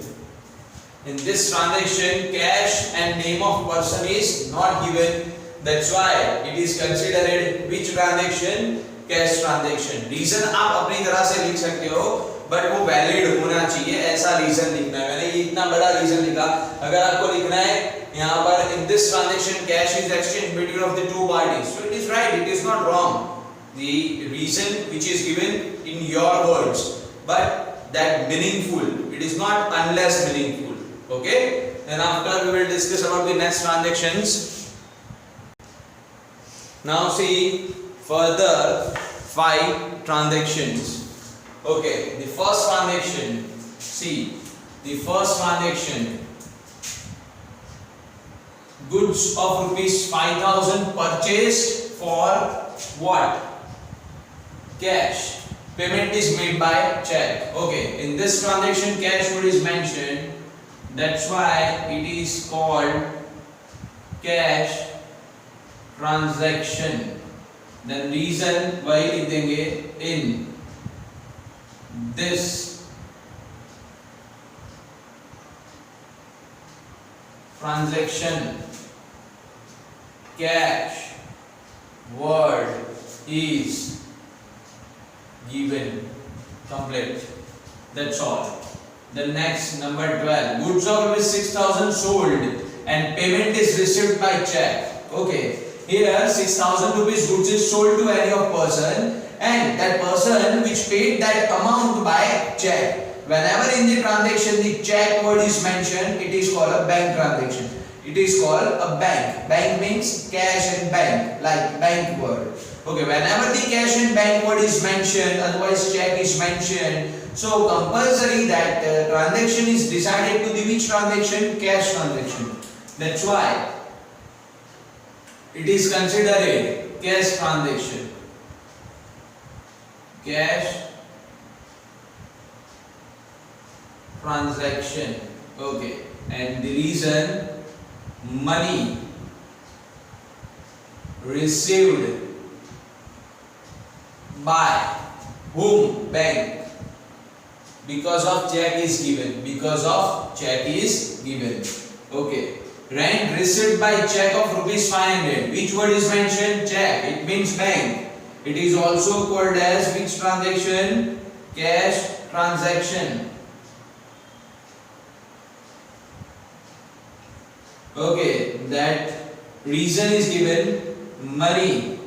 Speaker 1: In this transaction, cash and name of person is not given. That's why it is considered which transaction? Cash transaction. Reason आप अपनी तरह से लिख सकते हो, but वो valid होना चाहिए, ऐसा रीजन लिखना है. मैंने ये इतना बड़ा रीजन लिखा. अगर आपको लिखना है यहाँ पर in this transaction cash is exchange between of the two parties, so it is right, it is not wrong. The reason which is given in your words, but that meaningful, it is not unless meaningful. Okay, then after we will discuss about the next transactions. Now see further 5 transactions. Okay, the first transaction, see, the first transaction, goods of rupees 5,000 purchased for what? Cash. Payment is made by check. Okay, in this transaction cash word is mentioned, that's why it is called cash transaction. Then reason why लिख देंगे, in this transaction cash word is given. Complete. That's all. The next number 12, goods of rupees 6,000 sold and payment is received by check. Okay, here 6,000 rupees goods is sold to any of person, and that person which paid that amount by check. Whenever in the transaction the check word is mentioned, it is called a bank transaction. It is called a bank. Bank means cash and bank, like bank word. Okay, whenever the cash and bank word is mentioned, otherwise check is mentioned, so compulsory that transaction is decided to the which transaction? Cash transaction. That's why it is considered a cash transaction. Cash transaction. Okay, and the reason, money received by whom? Bank. Because of check is given. Because of check is given. Okay, rent received by check of rupees 500. Which word is mentioned? Check. It means bank. It is also called as which transaction? Cash transaction. Okay, that reason is given, money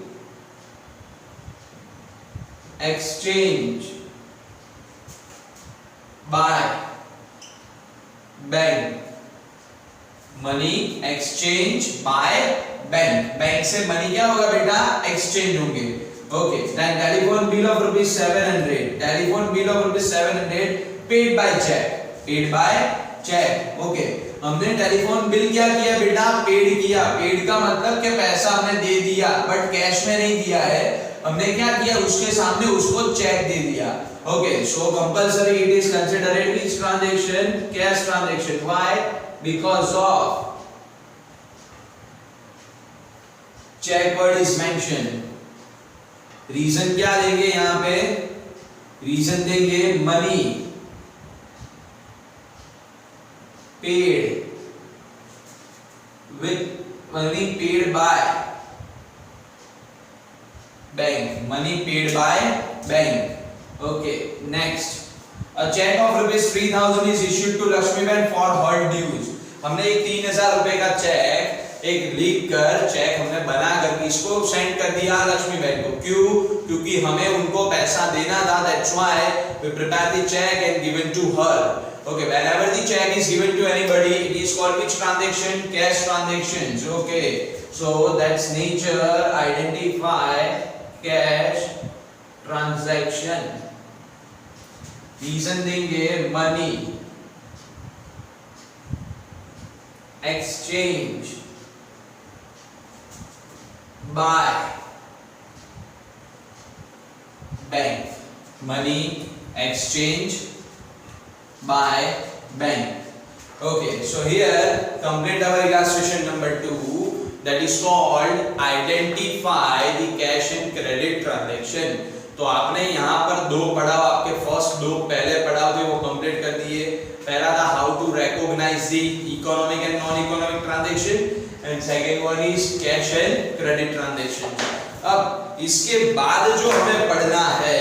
Speaker 1: exchange by bank. Money exchange by bank. Bank से money क्या होगा बेटा? Exchange होंगे. Okay, then telephone bill of rupees 700. Telephone bill of rupees 700 paid by check. Paid by check. Okay, हमने telephone bill क्या किया बेटा? Paid किया. पेड का मतलब कि पैसा हमने दे दिया, बट कैश में नहीं दिया है. हमने क्या किया, उसके सामने उसको चेक दे दिया। Okay, so compulsory it is considered which transaction, cash transaction. Why? Because of cheque word is mention. Reason क्या देंगे यहां पे, रीजन देंगे money paid with money paid by bank, money paid by bank. Okay, next, a check of rupees 3000 is issued to Lakshmiban for her dues. हमने एक 3000 रुपए का check एक लिख कर चेक हमने बना कर इसको सेंड कर दिया लक्ष्मीबेन को। क्यों? क्योंकि हमें उनको पैसा देना था, that's why we prepare the check and given to her. Okay, whenever the check is given to anybody, it is called which transaction? Cash transactions. Okay, so that's nature. Identify cash transaction. Reason देंगे money exchange by bank. Money exchange by bank. Okay, so here complete our illustration number 2, that is called identify the cash and credit transaction. तो आपने यहाँ पर दो पढ़ाव, आपके first दो पहले पढ़ाव थे वो कंप्लीट कर दिए। पहला था how to recognise the economic and non economic transaction and second one is cash and credit transaction. अब इसके बाद जो हमें पढ़ना है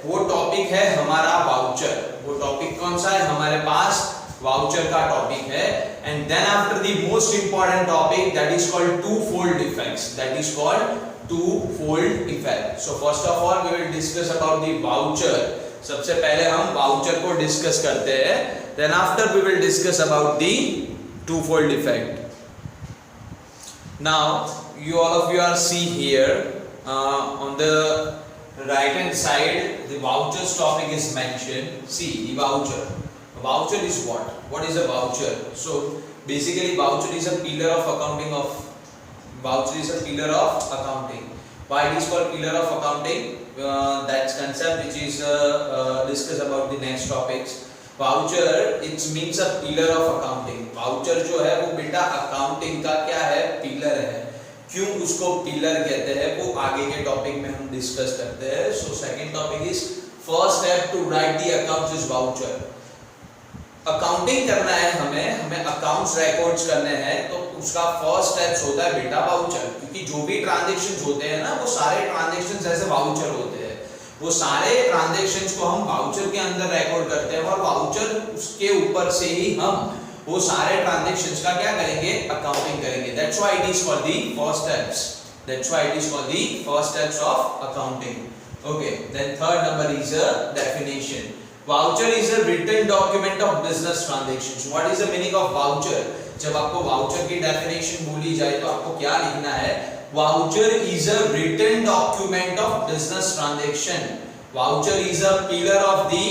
Speaker 1: वो टॉपिक है हमारा वाउचर। वो टॉपिक कौन सा है? हमारे पास वाउचर का टॉपिक है। And then after the most important topic that is called two fold effects, that is called two fold effect. So first of all we will discuss about the voucher. सबसे पहले हम voucher को discuss करते हैं, then after we will discuss about the two fold effect. Now you all of you are see here on the right hand side the vouchers topic is mentioned. See the voucher is what is a voucher? So basically voucher is a pillar of accounting of accounting. Why it is called pillar of accounting? That's concept which is discussed about the next topics. Voucher it means a pillar of accounting. Voucher जो है वो बेटा accounting का क्या है? Pillar है। क्यों उसको पिलर कहते हैं वो आगे के टॉपिक में हम डिस्कस करते हैं। So second topic is first step to write the accounts is voucher. Accounting करना है हमें अकाउंट्स रिकॉर्ड्स करने हैं तो उसका फर्स्ट स्टेप होता है बेटा वाउचर। क्योंकि जो भी ट्रांजैक्शंस होते हैं ना वो सारे ट्रांजैक्शंस ऐसे वाउचर होते हैं। वो सारे ट्रांजैक्शंस को हम वाउचर के अंदर रिकॉर्ड करते हैं और वाउचर उसके ऊपर से ही हम वो सारे ट्रांजैक्शंस का क्या करेंगे? अकाउंटिंग करेंगे। That's why it is called the first steps. That's why it is called the first steps of accounting. Okay, then third number is a definition. Voucher is a written document of business transactions. What is the meaning of voucher? जब आपको voucher की definition बोली जाए तो आपको क्या लिखना है? Voucher is a written document of business transaction. Voucher is a pillar of the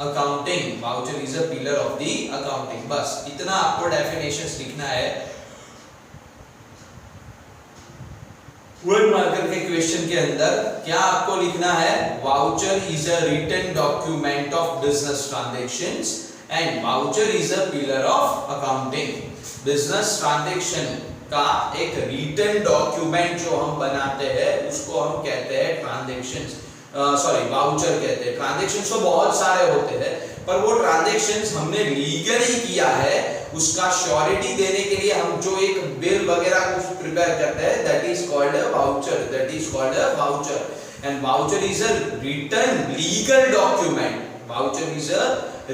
Speaker 1: accounting. Voucher is a pillar of the accounting. बस इतना आपको डेफिनेशंस लिखना है। वर्ड मार्कर के क्वेश्चन के अंदर क्या आपको लिखना है? Voucher is a written document of business transactions and voucher is a pillar of accounting. Business transaction का एक रिटन डॉक्यूमेंट जो हम बनाते हैं उसको हम कहते हैं ट्रांजैक्शंस, वाउचर कहते हैं। ट्रांजैक्शंस तो बहुत सारे होते हैं पर वो ट्रांजैक्शंस हमने लीगली किया है उसका श्योरिटी देने के लिए हम जो एक बिल वगैरह कुछ प्रिपेयर करते हैं that is called a voucher. That is called a voucher and voucher is a written legal document. Voucher is a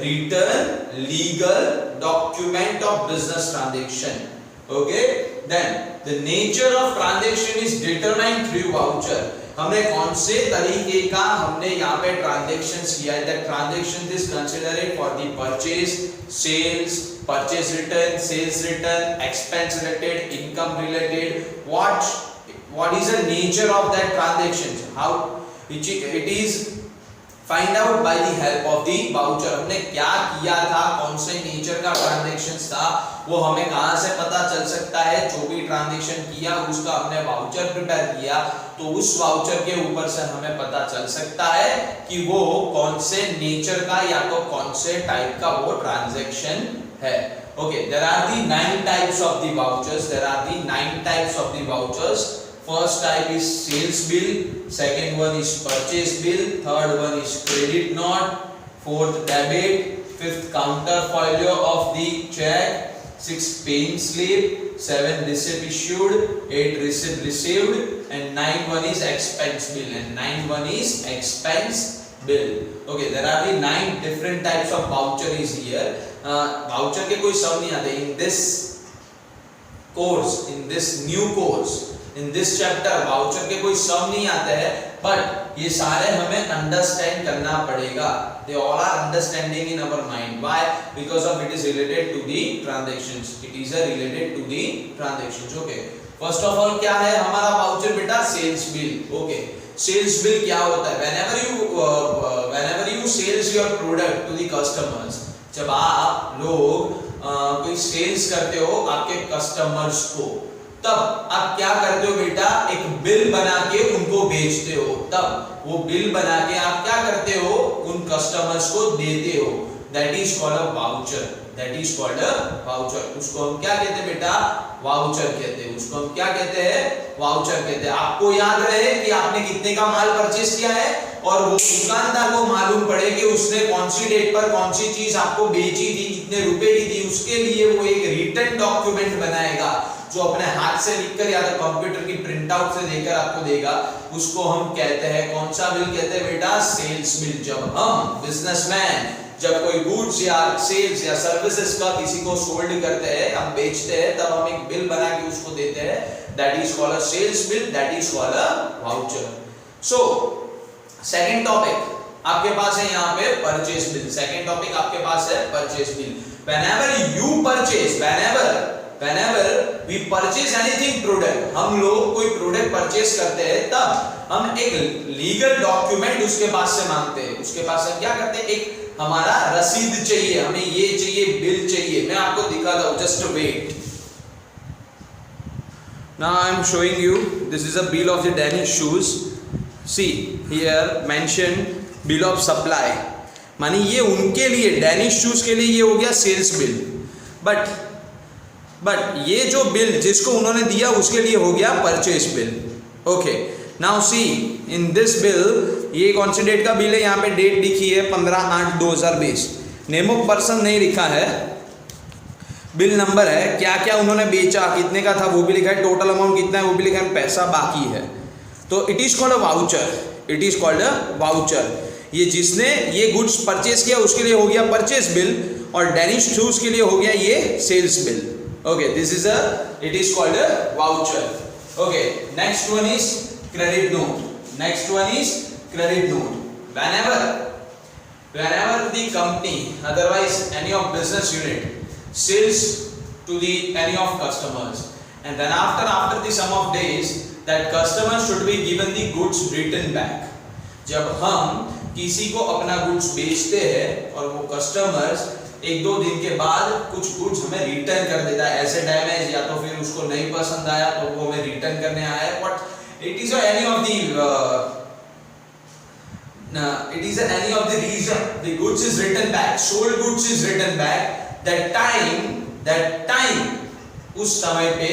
Speaker 1: written legal document of business transaction. Okay, then the nature of transaction is determined through voucher. हमने कौन से तरीके का हमने यहाँ पे transactions किया है? That transaction is considered for the purchase, sales, purchase return, sales return, expense related, income related. what is the nature of that transactions? How it is find out by the help of the voucher. हमने क्या किया था, कौन से nature का transaction था, वो हमें कहां से पता चल सकता है। जो भी ट्रांजैक्शन किया उसका हमने वाउचर प्रिपेयर किया, तो उस वाउचर के ऊपर से हमें पता चल सकता है कि वो कौन से नेचर का या तो कौन से टाइप का वो ट्रांजैक्शन है। Okay, there are the 9 types of the vouchers. There are the 9 types of the vouchers. First type is sales bill, second one is purchase bill, third one is credit note, fourth debit, fifth counter folio of the check, sixth paying slip, seven receipt issued, eight receipt received, and nine one is expense bill, and nine one is expense bill. Okay, there are the 9 different types of voucher is here. Voucher के कोई शब्द नहीं आते in this course, in this new course, in this chapter voucher के कोई शब्द नहीं आते हैं, but ये सारे हमें understand करना पड़ेगा. They all are understanding in our mind. Why? Because of it is related to the transactions. It is related to the transactions. Okay. First of all क्या है हमारा voucher बेटा? Sales bill. Okay. Sales bill क्या होता है? Whenever you sales your product to the customers, जब आप लोग कोई सेल्स करते हो आपके कस्टमर्स को, तब आप क्या करते हो बेटा? एक बिल बना के उनको बेचते हो. तब वो बिल बना के आप क्या करते हो? उन कस्टमर्स को देते हो. That is called a voucher. That is called a voucher. उसको हम क्या कहते हैं बेटा? वाउचर कहते हैं. उसको हम क्या कहते हैं? वाउचर कहते हैं. आपको याद रहे कि आपने कितने का माल परचेस किया है और वो दुकानदार को मालूम पड़े कि उसने कौन सी डेट पर कौन सी चीज आपको बेची थी, कितने रुपए की थी. उसके लिए वो एक रिटन डॉक्यूमेंट बनाएगा जो अपने हाथ से लिखकर या तो कंप्यूटर की प्रिंट आउट से देकर आपको देगा. उसको हम कहते हैं, कौन सा बिल कहते हैं बेटा? Sales bill. जब हम बिजनेसमैन जब कोई गुड्स या सेल्स या सर्विसेज का किसी को सोल्ड करते हैं, हम बेचते हैं, तब हम एक बिल बना के उसको देते हैं. That is called a sales bill. That is called a voucher. So second topic आपके पास है यहाँ पे परचेस बिल. सेकंड टॉपिक आपके पास है purchase bill. whenever we purchase anything product, हम लोग कोई प्रोडक्ट परचेस करते हैं तब हम एक लीगल डॉक्यूमेंट उसके पास से मांगते हैं. उसके पास हम क्या करते हैं? एक हमारा रसीद चाहिए, हमें ये चाहिए, बिल चाहिए. मैं आपको दिखाता हूं, just wait. Now I am showing you, this is a bill of the Danish shoes. See here mentioned bill of supply. मानी ये उनके लिए, डैनिश शूज के लिए ये हो गया सेल्स बिल. बट ये जो बिल जिसको उन्होंने दिया उसके लिए हो गया purchase bill. Okay, now see in this bill, ये कौन सी डेट का बिल है? यहाँ पे डेट लिखी है 15/8/2020. नेम ऑफ पर्सन नहीं लिखा है, बिल नंबर है, क्या क्या उन्होंने बेचा, कितने का था वो भी लिखा है, टोटल अमाउंट कितना है वो भी लिखा है, पैसा बाकी है. तो it is called a voucher. It is called a voucher. ये जिसने ये गुड्स परचेस किया उसके लिए हो गया परचेस बिल, और डैनिश शूज के लिए हो गया ये sales bill. Okay, this is a, it is called a voucher. Okay, next one is credit note. Next one is credit note. whenever the company, otherwise any of business unit sells to the any of customers, and then after the sum of days that customer should be given the goods written back. जब हम किसी को अपना goods बेचते हैं और वो customers 1-2 दिन के बाद कुछ गुड्स हमें रिटर्न कर देता है, ऐसे डैमेज या तो फिर उसको नहीं पसंद आया तो वो हमें रिटर्न करने आया है. But it is any of the reason the goods is written back, sold goods is written back, that time उस समय पे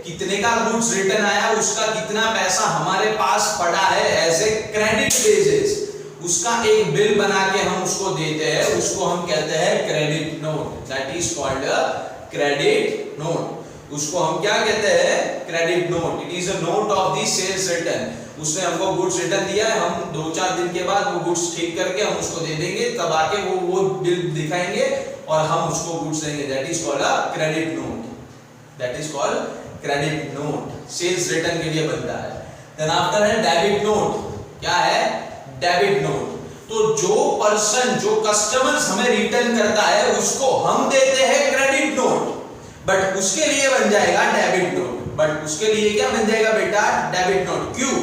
Speaker 1: कितने का गुड्स रिटर्न आया, उसका कितना पैसा हमारे पास पड़ा है एज ए क्रेडिट बेसिस, उसका एक बिल बना के हम उसको देते हैं. उसको हम कहते हैं credit note. That is called a credit note. उसको हम क्या कहते हैं? Credit note. It is a note of the sales return. उसने हमको गुड्स रिटर्न दिया है, हम 2-4 दिन के बाद वो गुड्स ठीक करके हम उसको दे देंगे, तब आके वो बिल दिखाएंगे और हम उसको गुड्स देंगे. That is called a credit note. That is called credit note. Sales return के लिए बनता है. देन आफ्टर है डेबिट नोट. क्या है? Debit note. तो जो पर्सन, जो कस्टमर्स हमें रिटर्न करता है उसको हम देते हैं क्रेडिट नोट, बट उसके लिए बन जाएगा डेबिट नोट. बट उसके लिए क्या बन जाएगा बेटा? Debit note. क्यों?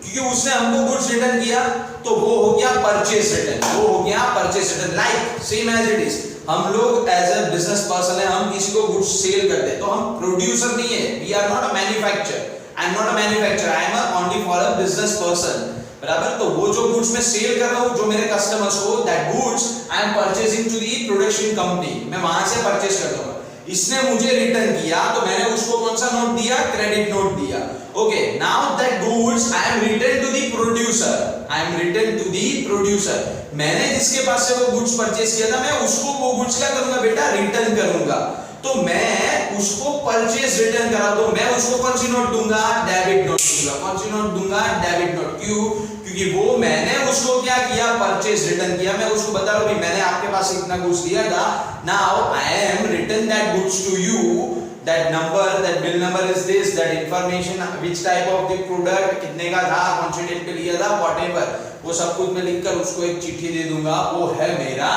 Speaker 1: क्योंकि उसने हमको गुड्स रिटर्न किया तो वो हो गया परचेज रिटर्न, वो हो गया purchase return. Like same as it is, हम लोग एज अ बिजनेस पर्सन है, हम किसी को गुड्स सेल करते हैं तो हम प्रोड्यूसर नहीं है, we are not a manufacturer, I am not a manufacturer, I am only for a business person, बराबर। तो वो जो गुड्स मैं सेल कर रहा हूँ जो मेरे कस्टमर्स को, that goods I am purchasing to the production company, मैं वहां से परचेज करता हूँ। इसने मुझे रिटर्न किया तो मैंने उसको कौन सा नोट दिया, क्रेडिट नोट दिया। Okay, now that goods I am return to the producer, I am return to the producer. मैंने जिसके पास से वो गुड्स परचेज किया था मैं उसको वो गुड्स क्या करूंगा बेटा, रिटर्न करूंगा। तो मैं उसको परचेज रिटर्न करा दो, मैं उसको कौन सी नोट दूंगा, डेबिट नोट दूंगा। कौन सी नोट दूंगा, डेबिट नोट। क्यों, क्योंकि वो मैंने उसको क्या किया, परचेज रिटर्न किया। मैं उसको बता रहा हूं मैंने आपके पास इतना गुड्स दिया था, now I am return that goods to you, that number, that bill number is this, that information, which type of the product, कितने का था, कौन से डेट पे लिया था, whatever, वो सब कुछ मैं लिखकर उसको एक चिट्ठी दे दूंगा। वो है मेरा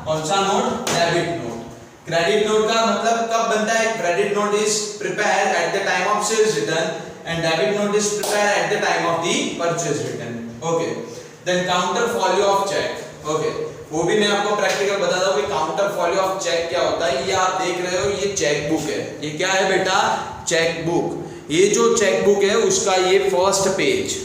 Speaker 1: कौन सा note, debit note. Credit note का मतलब कब बनता है, credit note is prepared at the time of sales return and debit note is prepared at the time of the purchase return. Okay, then counter folio of cheque. Okay, वो भी मैं आपको practical बताता हूँ कि काउंटर फॉलियो ऑफ चेक क्या होता है। ये आप देख रहे हो, ये चेक बुक है। ये क्या है बेटा, चेक बुक। ये जो चेक बुक है उसका ये फर्स्ट पेज,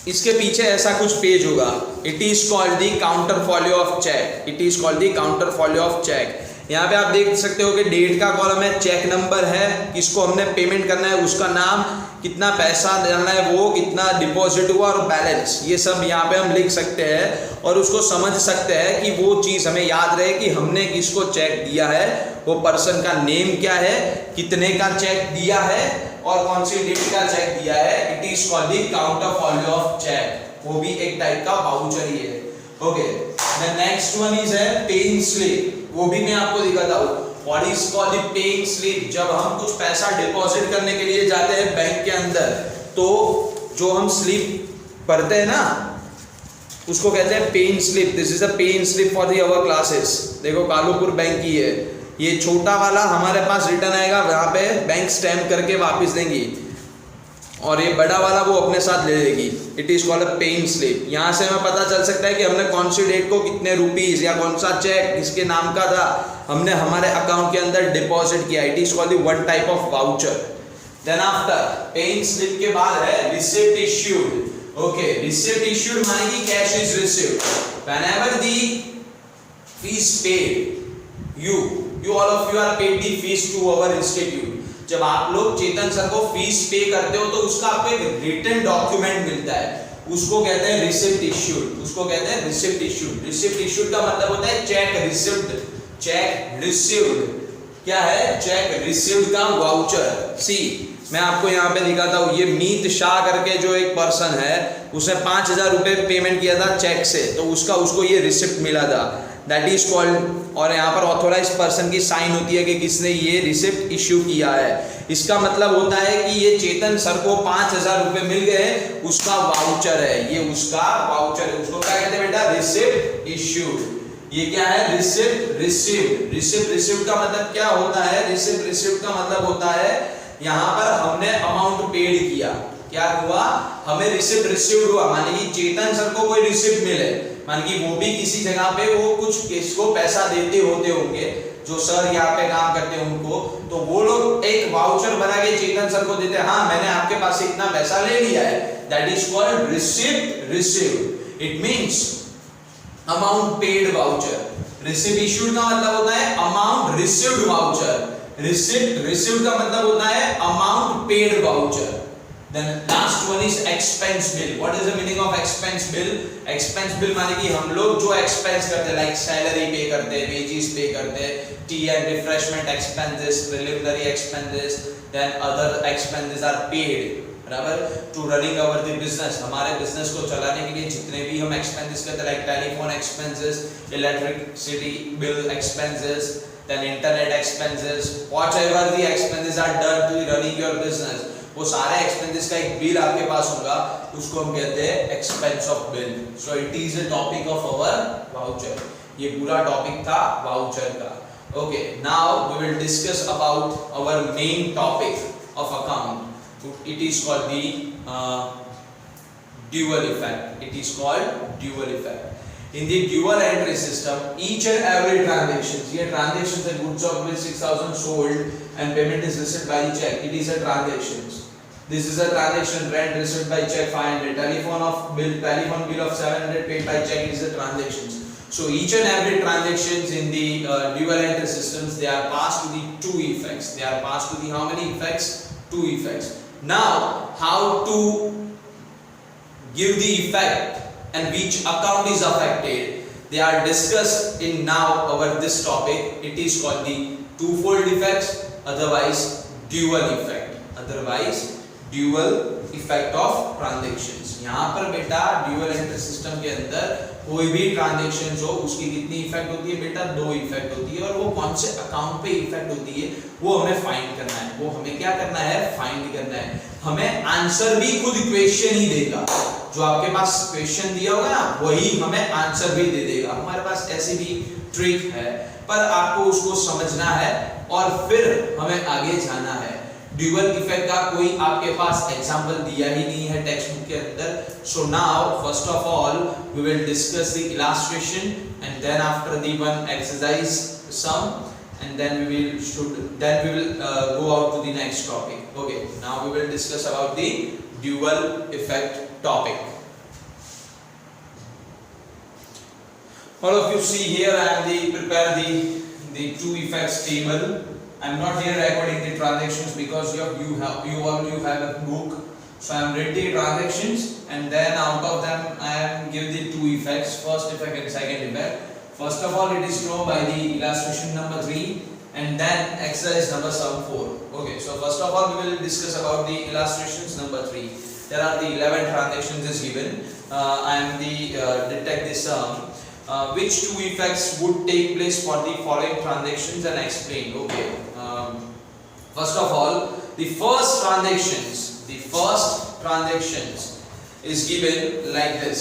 Speaker 1: इसके पीछे ऐसा कुछ पेज होगा, it is called the counter folio of cheque, it is called the counter folio of cheque. यहाँ पे आप देख सकते हो कि डेट का कॉलम है, चेक नंबर है, किसको हमने पेमेंट करना है उसका नाम, कितना पैसा देना है वो, कितना डिपॉजिट हुआ और बैलेंस, ये सब यहाँ पे हम लिख सकते हैं और उसको समझ सकते हैं कि वो चीज़ हमें याद रहे कि हमने किसको चेक दिया है, वो पर्सन का नेम क्या है, कितने का चेक दिया है और कौन सी डेट का चेक दिया है। It is called the counter folio of cheque, वो भी एक टाइप का वाउचर ही है। Okay, the next one is है पेइंग स्लिप। वो भी मैं आपको दिखाता हूँ what is called the paying slip. जब हम कुछ पैसा डिपॉजिट करने के लिए जाते हैं बैंक के अंदर तो जो हम स्लिप भरते हैं ना उसको कहते हैं paying slip. This is a paying slip for the our classes. देखो कालूपुर बैंक की है, ये छोटा वाला हमारे पास रिटर्न आएगा, वहां पे बैंक स्टैम्प करके वापस देंगी और ये बड़ा वाला वो अपने साथ ले लेगी। It is called a paying slip. यहाँ से हमें पता चल सकता है कि हमने कौन सी डेट को कितने रुपीस या कौन सा चेक किसके नाम का था हमने हमारे अकाउंट के अंदर डिपॉजिट किया। It is called the one type of voucher. Then after paying slip के बाद है receipt issued. Okay, receipt issued माने कि cash is received whenever the fees paid, you all of you are paid the fees to our institute। जब आप लोग चेतन sir को fees पे करते हो तो उसका आपको एक रिटन डॉक्यूमेंट मिलता है, उसको कहते हैं रिसिप्ट इश्यूड, उसको कहते हैं रिसिप्ट इश्यूड। रिसिप्ट इश्यूड का मतलब होता है चेक रिसिप्ट, चेक रिसीव्ड। क्या है, चेक रिसीव्ड का वाउचर। सी मैं आपको यहाँ पे दिखाता हूँ, ये मीत शाह करके जो एक पर्सन है उसने 5,000 रुपए पेमेंट किया था चेक से, तो उसको ये रिसिप्ट मिला था, दैट इज कॉल्ड। और यहाँ पर ऑथोराइज पर्सन की साइन होती है कि किसने ये रिसिप्ट इश्यू किया है। इसका मतलब होता है कि ये चेतन सर को 5,000 रुपए मिल गए, उसका वाउचर है, ये उसका वाउचर है। उसको क्या कहते हैं बेटा, रिसिप्ट इश्यूड। ये क्या है, रिसिप्ट रिसीव्ड। रिसिप्ट रिसीव्ड का मतलब क्या होता है, रिसिप्ट रिसीव्ड का मतलब होता है यहाँ पर हमने अमाउंट पेड किया, क्या हुआ, हमें रिसिप्ट रिसीव्ड हुआ। माने कि चेतन सर को कोई रिसिप्ट मिले, मान कि वो भी किसी जगह पे वो कुछ किसको पैसा देते होते होंगे, जो सर यहाँ पे काम करते हैं उनको, तो वो लोग एक वाउचर बना के चेतन सर को देते हैं, हाँ मैंने आपके पास से इतना पैसा ले लिया है, that is called receipt received. It means amount paid voucher. Receipt issued का मतलब होता है amount received voucher, receipt received का मतलब होता है amount paid voucher. Then last one is expense bill. What is the meaning of expense bill? Expense bill माने कि हम लोग जो expense करते हैं, like salary pay करते हैं, wages pay करते हैं, tea and refreshment expenses, preliminary expenses, then other expenses are paid, बराबर, to running our the business। हमारे business को चलाने के लिए जितने भी हम expenses करते हैं, like telephone expenses, electricity bill expenses, then internet expenses, whatever the expenses are done to running your business, वो सारे एक्सपेंसेस का एक बिल आपके पास होगा, उसको हम कहते हैं expense of bill. So it is a topic of our voucher. ये पूरा टॉपिक था वाउचर का। Okay, now we will discuss about our main topic of account. It is called the dual effect. It is called dual effect. In the dual entry system, each and every transactions, here transactions and goods of 6,000 sold and payment is received by the check. It is a transactions. This is a transaction, rent received by check 500, telephone bill of 700 paid by check is a transactions. So each and every transactions in the dual entry systems, they are passed to the two effects. They are passed to the how many effects? Two effects. Now, how to give the effect and which account is affected, they are discussed in now our this topic. It is called the twofold effects, otherwise dual effect, otherwise dual effect of transactions. यहाँ पर बेटा dual entry system के अंदर कोई भी transaction हो उसकी कितनी इफेक्ट होती है बेटा? दो इफेक्ट होती है, और वो कौन से अकाउंट पे इफेक्ट होती है वो हमें फाइंड करना है। वो हमें क्या करना है? फाइंड करना है। हमें आंसर भी खुद क्वेश्चन ही देगा, जो आपके पास क्वेश्चन दिया होगा ना वही हमें आंसर भी दे देगा। हमारे पास ऐसी भी ट्रिक है, पर आपको उसको समझना है और फिर हमें आगे जाना है। ड्यूअल इफेक्ट का कोई आपके पास एग्जांपल दिया ही नहीं है टेक्स्ट बुक के अंदर। So now first of all we will discuss the illustration and then after the one exercise some and then we will go out to the next topic. Okay, now we will discuss about the dual effect topic. All of you see here I am prepare the two effects table. I am not here recording the transactions because you have a book, so I am read the transactions and then out of them I am give the two effects, first effect and second effect. First of all, it is shown by the illustration number 3 and then exercise number sum 4. Okay, so first of all we will discuss about the illustrations number 3. There are the 11 transactions is given. I am detect the sum. Which two effects would take place for the following transactions and explain. Okay. First of all, the first transactions is given like this.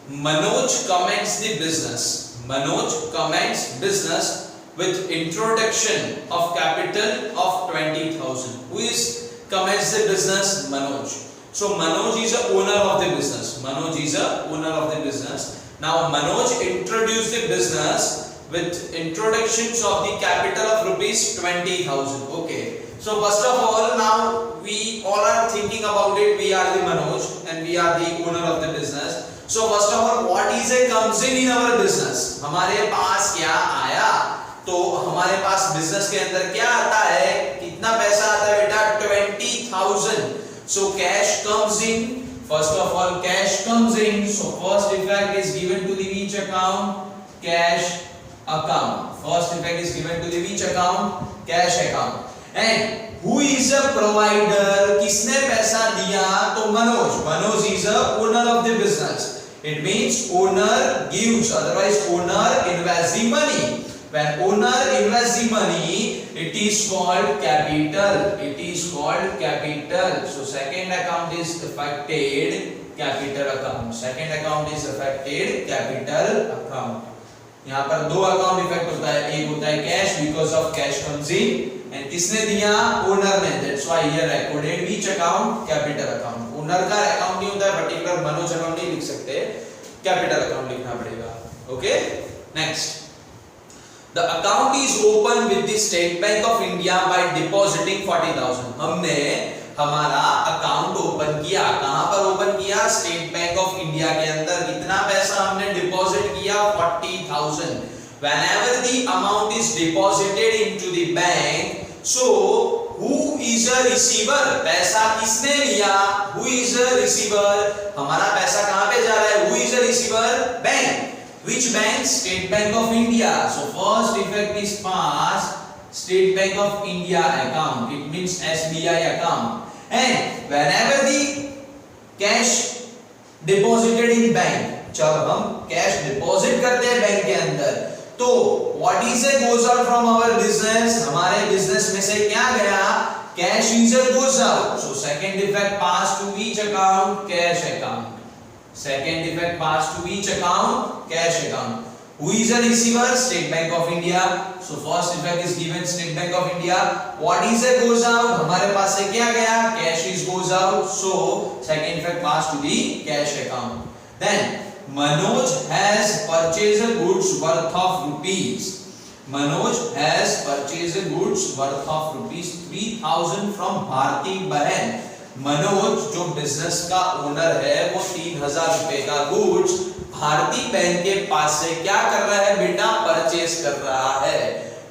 Speaker 1: Manoj commenced the business. Manoj commenced business with introduction of capital of 20,000. Who is commenced the business? Manoj. So Manoj is the owner of the business. Manoj is the owner of the business. Now Manoj introduced the business with introductions of the capital of rupees 20,000. Okay. So first of all, now we all are thinking about it. We are the Manoj and we are the owner of the business. So first of all, what is a comes in our business? हमारे पास क्या आया? तो हमारे पास business के अंदर क्या आता है? कितना पैसा आता है बेटा? 20,000. So cash comes in. First of all, cash comes in. So first effect is given to the which account? Cash account. First effect is given to the which account? Cash account. And who is a provider? किसने पैसा दिया? तो Manoj. Manoj is the owner of the business. It means owner gives, otherwise owner invests the money. When owner invests the money, it is called capital. It is called capital. So second account is affected capital account. Second account is affected capital account. यहाँ पर दो account effect होता है, एक होता है cash because of cash comes in and किसने दिया? ओनर ने. That's why here recorded which account? Capital account. Owner का अकाउंट नहीं होता है, पर्टिकुलर मनोज अकाउंट नहीं लिख सकते, कैपिटल अकाउंट लिखना पड़ेगा. Okay, next. The account is opened with the State Bank of India by depositing 40,000. हमने हमारा अकाउंट ओपन किया. कहां पर ओपन किया? स्टेट बैंक ऑफ इंडिया के अंदर. कितना पैसा हमने डिपॉजिट किया? 40,000. Whenever the amount is deposited into the bank, so who is a receiver? पैसा किसने लिया? Who is a receiver? हमारा पैसा कहां पे जा रहा है? Who is a receiver? Bank. Which bank? State Bank of India. So first effect is passed. State Bank of India account. It means SBI account. And whenever the cash deposited in bank, जब हम cash deposit करते हैं bank के अंदर, तो what is a goes out from our business? हमारे business में से क्या गया? Cash is a goes out. So second effect passed to which account? Cash account. Second effect passed to which account? Cash account. Who is a receiver? State Bank of India. So first effect is given State Bank of India. What is a goes out? हमारे पास से क्या गया? Cash is goes out. So second effect pass to the cash account. Then Manoj has purchased goods worth of rupees. Manoj has purchased goods worth of rupees 3000 from Bharti Bahan. Manoj जो business का owner है वो 3000 रुपए का goods Bharti बहन के पास से क्या कर रहा है बेटा? परचेस कर रहा है।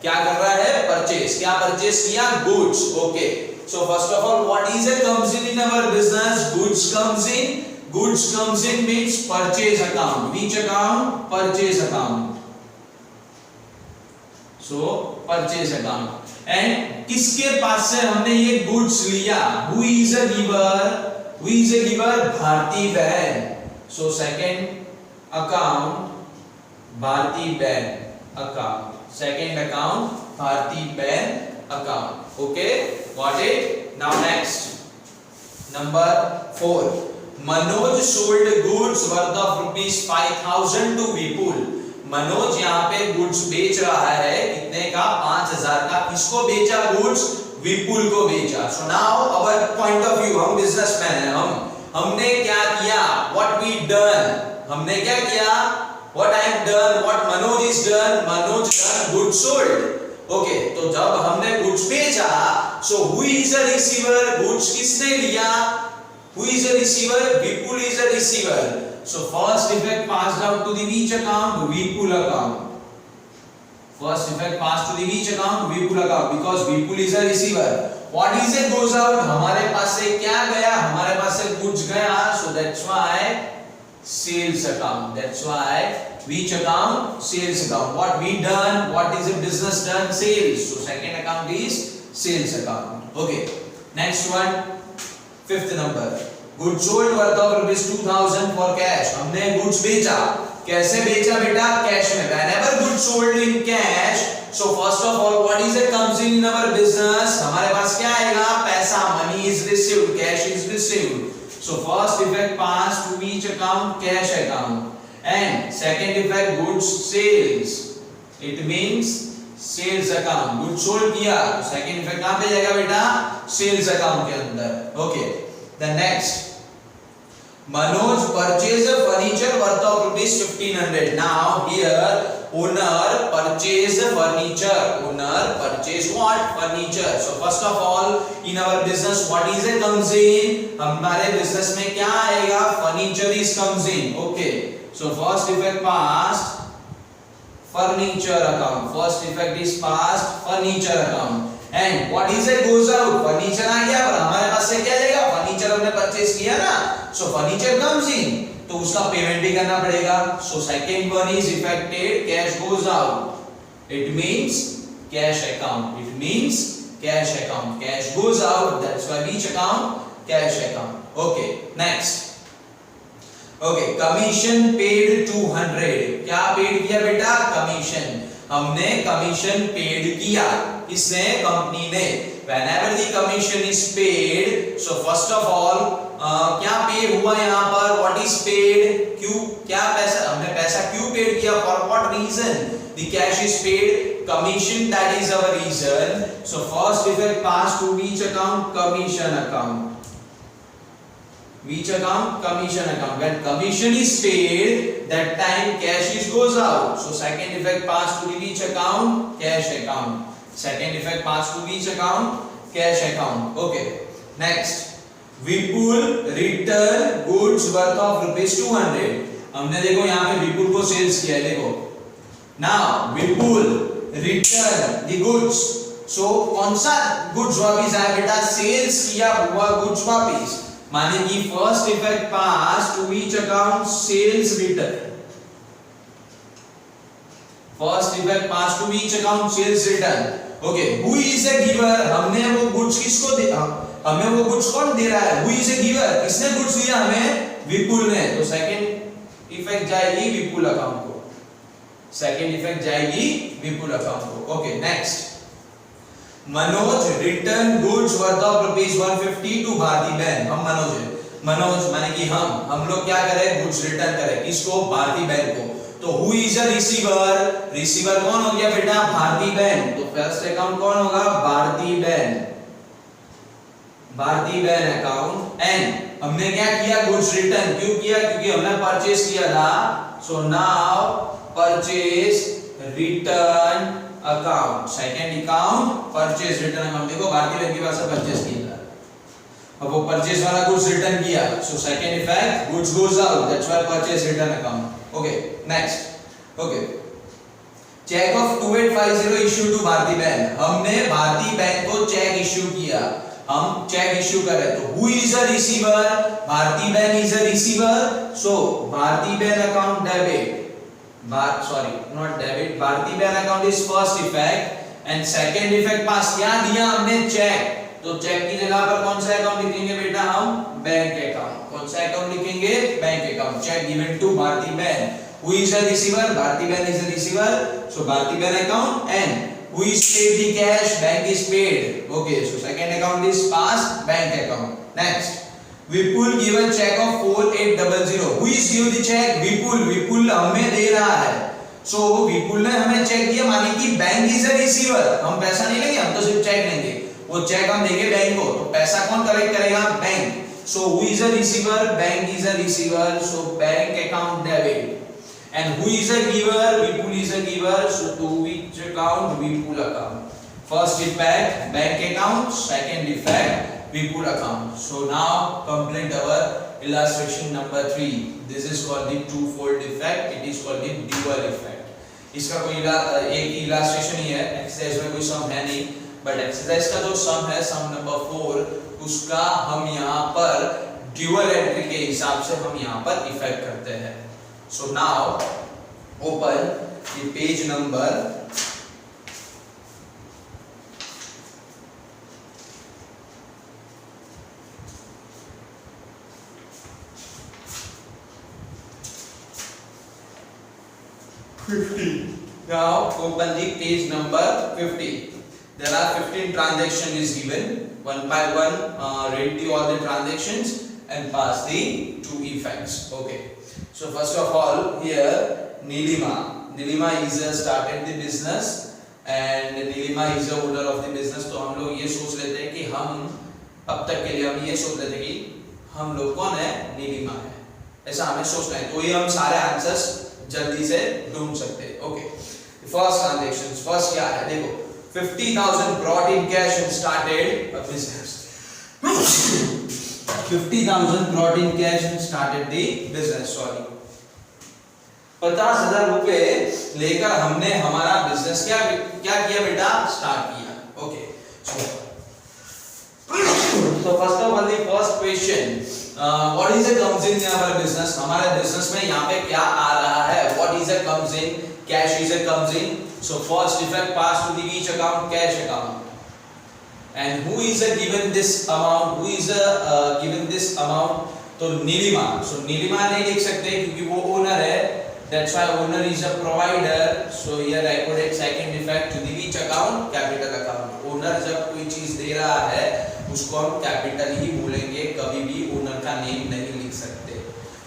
Speaker 1: क्या कर रहा है? परचेस। क्या परचेस किया? Goods. Okay, so first of all what is it comes in our business? Goods comes in. Goods comes in means purchase account. Which account? Purchase account. So purchase account. And किसके पास से हमने ये goods लिया? Who is a giver? Who is a giver? Bharti behen. So second account Bharti behen account. Second account Bharti behen account. Okay, got it? Now next number 4, Manoj sold goods worth of rupees 5000 to Vipul. Manoj यहाँ पे goods बेच रहा है कितने का? 5000 का। किसको बेचा गुड्स? विपुल को बेचा। So now our point of view, हम बिजनेसमैन हैं, हमने क्या किया? What we done? हमने क्या किया? What I have done? What Manoj is done? Manoj done goods sold. Okay, तो जब हमने गुड्स बेचा, so who is a receiver? Goods किसने लिया? Who is a receiver? Vipul is a receiver. So first effect passed out to the which account? Vipul account. First effect passed to the which account? Vipul account, because Vipul is a receiver. What is a goes out? हमारे पास से क्या गया? हमारे पास से goods गया, so that's why sales account. That's why which account? Sales account. What we done? What is a business done? Sales. So second account is sales account. Okay. Next one. Fifth number, goods sold worth of rupees 2000 for cash. हमने गुड्स बेचा। कैसे बेचा बेटा? Cash में। Whenever goods sold in cash, so first of all what is it comes in our business? हमारे पास क्या आएगा? पैसा। Money is received, cash is received. So first effect pass to which account? Cash account. And second effect goods sales, it means sales account. Good sold किया, तो second effect कहां पे जाएगा बेटा? सेल्स अकाउंट के अंदर। Okay, the next, Manoj purchase furniture worth of rupees 1500। Now here owner purchase furniture. Owner purchase what? Furniture. So first of all in our business what is it comes in? हमारे business में क्या आएगा? Furniture is comes in. Okay, so first effect past furniture account. First effect is passed furniture account. And what is a goes out? Furniture आ गया, पर हमारे पास से क्या जाएगा? फर्नीचर हमने परचेज किया ना, so furniture comes in, तो उसका पेमेंट भी करना पड़ेगा। So second one is affected, cash goes out. It means cash account. It means cash account. Cash goes out. That's why which account? Cash account. Okay. Next. Okay, commission paid 200। क्या paid किया बेटा? Commission. हमने commission paid किया। किसने? Company ने। Whenever the commission is paid, so first of all क्या पे हुआ यहाँ पर? What is paid? क्यों? क्या पैसा? हमने पैसा क्यों पेड किया? For what reason? The cash is paid. Commission, that is our reason. So first effect pass to which account? Commission account. Which account? Commission account. When commission is paid, that time cash is goes out. So second effect pass to which account? Cash account. Second effect pass to which account? Cash account. Okay. Next, Vipul return goods worth of rupees 200. हमने देखो यहाँ पे विपुल को sales किया है, देखो। Now Vipul return the goods. So कौन सा goods वापिस आया बेटा? सेल्स किया हुआ goods वापिस। माने कि first effect pass to which account? Sales return. First effect pass to which account? Sales return. Okay, who is a giver? हमने वो गुड्स किसको दिया? हमें वो गुड्स कौन दे रहा है? Who is a giver? किसने गुड्स दिया हमें? विपुल ने। तो सेकंड इफेक्ट जाएगी विपुल अकाउंट को। सेकंड इफेक्ट जाएगी विपुल अकाउंट को। Okay, next, Manoj return goods worth of rupees 150 to Bharti बहन। हम मनोज माने कि हम लोग क्या करें? गुड्स रिटर्न करें। किसको? भारती बहन को। तो who is a receiver, receiver कौन हो गया बेटा, भारती बहन। तो फर्स्ट अकाउंट कौन होगा, भारती बहन, भारती बहन अकाउंट। एंड हमने क्या किया, गुड्स रिटर्न, क्यों किया, क्योंकि हमने परचेस किया था। So now purchase return account, second account purchase return account. देखो भारती बहन के पास से परचेस किया था, अब वो परचेस वाला गुड्स रिटर्न किया, so second effect goods goes out, that's why purchase return account. Okay next, okay cheque of 2850 issue to Bharti बहन, हमने भारती बहन को चेक इश्यू किया, हम चेक इश्यू करें। तो who is a receiver, Bharti behen is a receiver, so Bharti behen account debit, sorry not debit, Bharti behen account is first effect and second effect पास क्या दिया हमने, चेक। तो चेक की जगह पर कौन सा अकाउंट लिखेंगे बेटा, हम बैंक अकाउंट, कौन सा अकाउंट लिखेंगे, bank account. Cheque given to Bharti behen, who is a receiver, Bharti behen is a receiver, so Bharti behen account. And who is paid the cash, bank is paid, okay, so second account is passed, bank account. Next, Vipul give a check of 4800, who is give the check, Vipul, Vipul हमें दे रहा है, so Vipul ने हमें check दिया, माने कि bank is a receiver, हम पैसा नहीं लेंगे, हम तो सिर्फ चेक लेंगे, वो चेक हम देंगे बैंक को, तो पैसा कौन कलेक्ट करेगा, bank. so who is a receiver, bank is a receiver, so bank account debit. And who is a giver, Vipul is a giver, so to which account, Vipul account. First effect bank account, second effect Vipul account. So now complete our illustration number 3. This is called the twofold effect, it is called the dual effect. इसका कोई एक illustration ही है, exercise में कोई सम है नहीं, but exercise का जो सम है, सम नंबर 4, उसका हम यहाँ पर ड्यूअल एंट्री के हिसाब से हम यहाँ पर इफेक्ट करते हैं। So now open the page number 50. Now open the page number 50. There are 15 transactions is given. One by one, read all the transactions and pass the two effects. Okay. So first of all, here Nilima is started the business and Nilima is the owner of the business. तो हम लोग ये सोच लेते हैं कि हम अब तक के लिए हम ये सोच लेते हैं कि हम लोग कौन है, नीलिमा है, ऐसा हमें सोचना है, तो ये हम सारे आंसर्स जल्दी से ढूंढ सकते हैं। ओके, फर्स्ट ट्रांजैक्शन, फर्स्ट क्या है, देखो 50,000 brought in cash and started a business. 50,000 brought in cash and started the business. Sorry, 50,000 रुपए लेकर हमने हमारा बिजनेस क्या किया बेटा, स्टार्ट किया। Okay, so first of all the first question, what is a comes in our business, हमारे business में यहाँ पे क्या आ रहा है, what is a comes in, cash is a comes in, so first effect pass to the which account, cash account. And who is a given this amount, who is a given this amount, तो Nilima, so Nilima नहीं लिख सकते क्योंकि वो owner है, that's why owner is a provider, so here I put it second effect to the which account, capital account. Owner जब कोई चीज दे रहा है उसको हम कैपिटल ही बोलेंगे, कभी भी ओनर का नेम नहीं लिख सकते।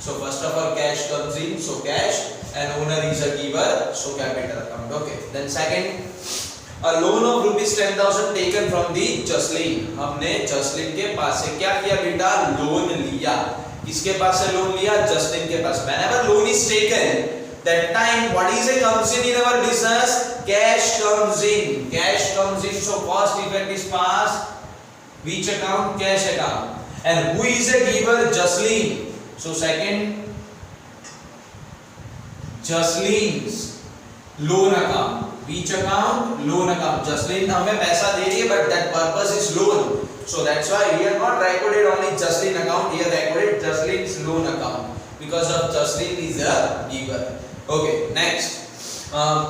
Speaker 1: So first of all cash comes in, so cash, and owner is a giver, so capital account. Okay, then second, a loan of rupees 10,000 taken from the Jaslin, हमने जसलिन के पास से क्या किया बेटा, लोन लिया। किसके पास से लोन लिया, जसलिन के पास। Whenever loan is taken, that time what is a comes in our business, cash comes in, cash comes in, so first effect is passed, which account, cash account. And who is a giver, Jaslin, so second Jaslin's loan account, which account, loan account. Jaslin हमें पैसा दे रही है but that purpose is loan, so that's why here not recorded only Jaslin account, here recorded Jaslin's loan account because of Jaslin is a giver. Okay, next,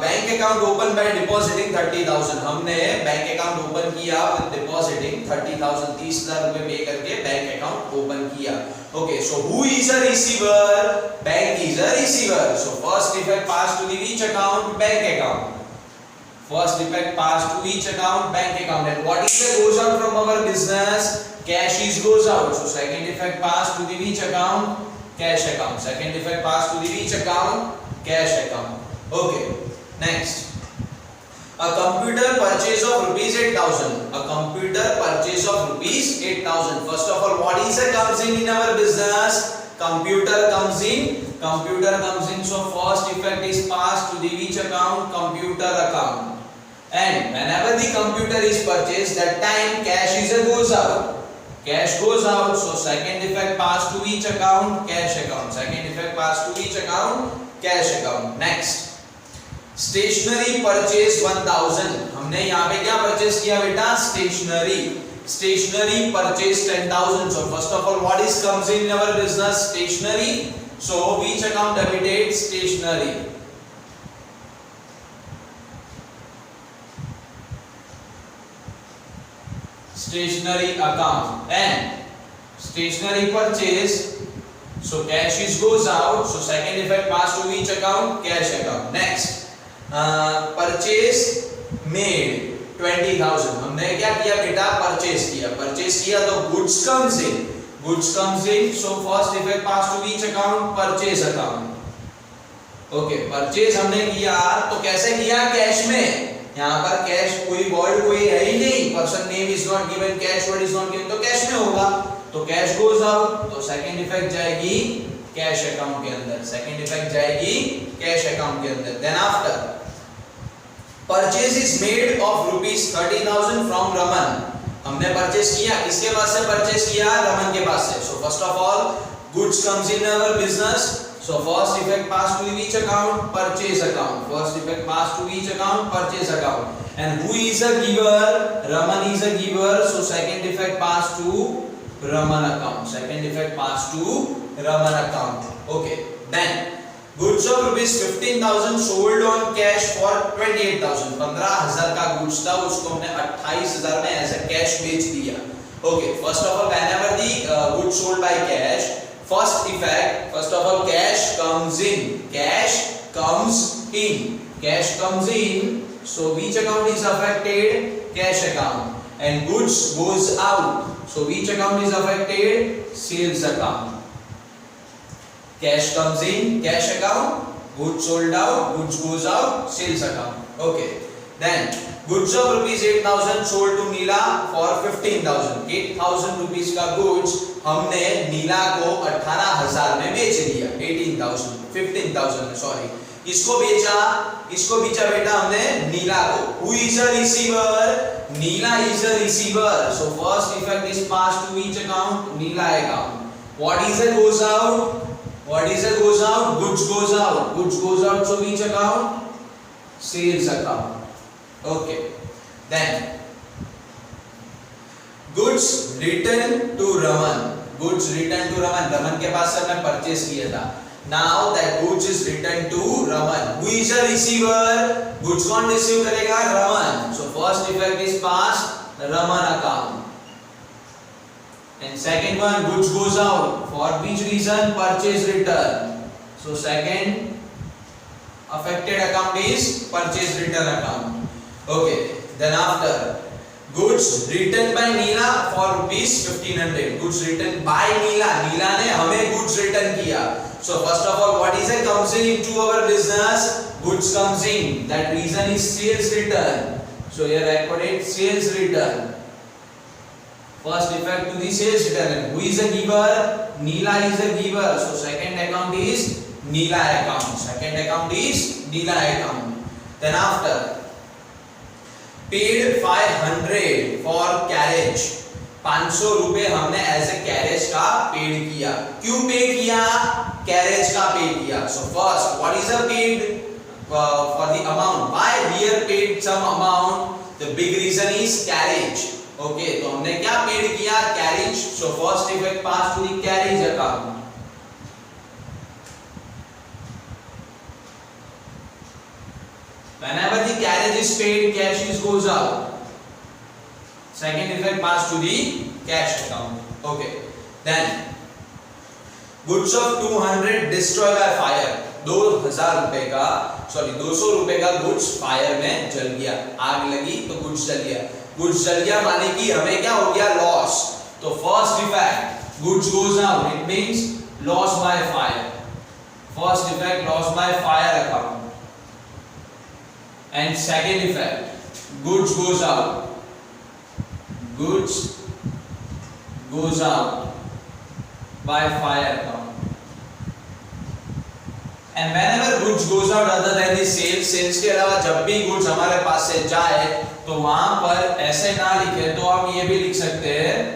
Speaker 1: bank account open by depositing 30,000, हमने bank account open किया with depositing 30,000, 30,000 रुपए pay करके bank account open किया। Okay, so who is a receiver, bank is a receiver, so first effect pass to the which account, bank account, first effect pass to each account, bank account. And what is the goes out from our business, cash is goes out, so second effect pass to the which account, cash account. Second effect pass to the which account, cash account. Okay, next. A computer purchase of rupees 8,000. A computer purchase of rupees 8,000. First of all, what is a comes in our business? Computer comes in. Computer comes in. So first effect is passed to the which account? Computer account. And whenever the computer is purchased, that time cash is goes out. Cash goes out. So second effect passed to which account? Cash account. Second effect passed to which account? Cash account. Next. Stationery purchase 1000. हमने यहाँ पे क्या purchase किया बेटा? Stationery. Stationery purchase 10,000. So first of all, what is comes in our business? Stationery. So which account debited? Stationery. Stationery account. And stationery purchase. So cash is goes out. So second effect pass to which account? Cash account. Next. Purchase made 20,000. हमने क्या किया बेटा? Purchase किया. Purchase किया तो goods comes in. Goods comes in. So first effect pass to which account? Purchase account. Okay, purchase हमने किया तो कैसे किया? कैश में. यहाँ पर कैश कोई वर्ड कोई है ही नहीं. Person name is not given, cash word is not given, तो कैश में होगा. तो कैश गोज आउट. तो सेकंड इफेक्ट जाएगी कैश अकाउंट के अंदर. सेकंड इफेक्ट जाएगी कैश अकाउंट के अंदर. Then after purchase is made of rupees 30,000 from Raman. हमने परचेज किया. किसके पास से परचेज किया? रमन के पास से. So first of all goods comes in our business. So first effect pass to which account? Purchase account. First effect pass to which account? Purchase account. And who is a giver? Raman is a giver. So second effect pass to Raman account. Second effect pass to Raman account. Okay, then goods of rupees 15,000 sold on cash for 28,000. 15,000 का goods था, उसको हमने 28,000 में as a cash बेच दिया. Okay, first of all whenever the goods sold by cash, first effect, first of all cash comes in. Cash comes in. Cash comes in. So which account is affected? Cash account. And goods goes out. So which account is affected? Sales account. Cash comes in, cash account. Goods sold out, goods goes out, sales account. Okay. Then goods of rupees 8,000 sold to Neela for 15,000. 8,000 rupees का goods हमने नीला को 18,000 में बेच दिया. 18,000, 15,000 sorry. इसको बेचा बेटा हमने नीला को. Who is a receiver? Neela is a receiver. So first effect is passed to which account? Neela account. What is a goes out? What is a goes out? Goods goes out. Goods goes out. So which account? Sales account. Okay. Then goods return to Raman. Goods return to Raman. Raman के पास से हमने purchase किया था. Now that goods is returned to Raman. Who is a receiver? Goods कौन receive करेगा? Raman. So first effect is passed Raman account. And second one, goods goes out. For which reason? Purchase return. So second affected account is purchase return account. Okay. Then after goods returned by Neela for rupees 1,500. Goods returned by Neela. Neela ने हमें goods return किया. So first of all, what is it comes in into our business? Goods comes in. That reason is sales return. So here I put it sales return. First effect to the sales return. Who is a giver? Neela is a giver. So second account is Neela account. Second account is Neela account. Then after paid 500 for carriage. 500 रुपए हमने as a carriage का paid किया. क्यों पे किया? Carriage का पे किया. So first, what is a paid for the amount? Why we are paid some amount? The big reason is carriage. Okay, तो हमने क्या पेड किया? Carriage. So first effect pass to the carriage account. Whenever the carriage is paid, cash is goes out. Second effect pass to the cash account. Okay. Then goods of 200 destroy by fire. 2,000 रुपए का 200 रुपए का goods fire में जल गया. आग लगी तो गुड्स जल गया. गुड्स जल गया माने कि हमें क्या हो गया? लॉस. तो first effect goods goes out. It means loss by fire. First effect, loss by fire account. And second effect, goods goes out. Goods goes out by fire account. And whenever goods goes out other than the sales के अलावा जब भी goods हमारे पास से जाए तो वहां पर ऐसे ना लिखे तो हम ये भी लिख सकते हैं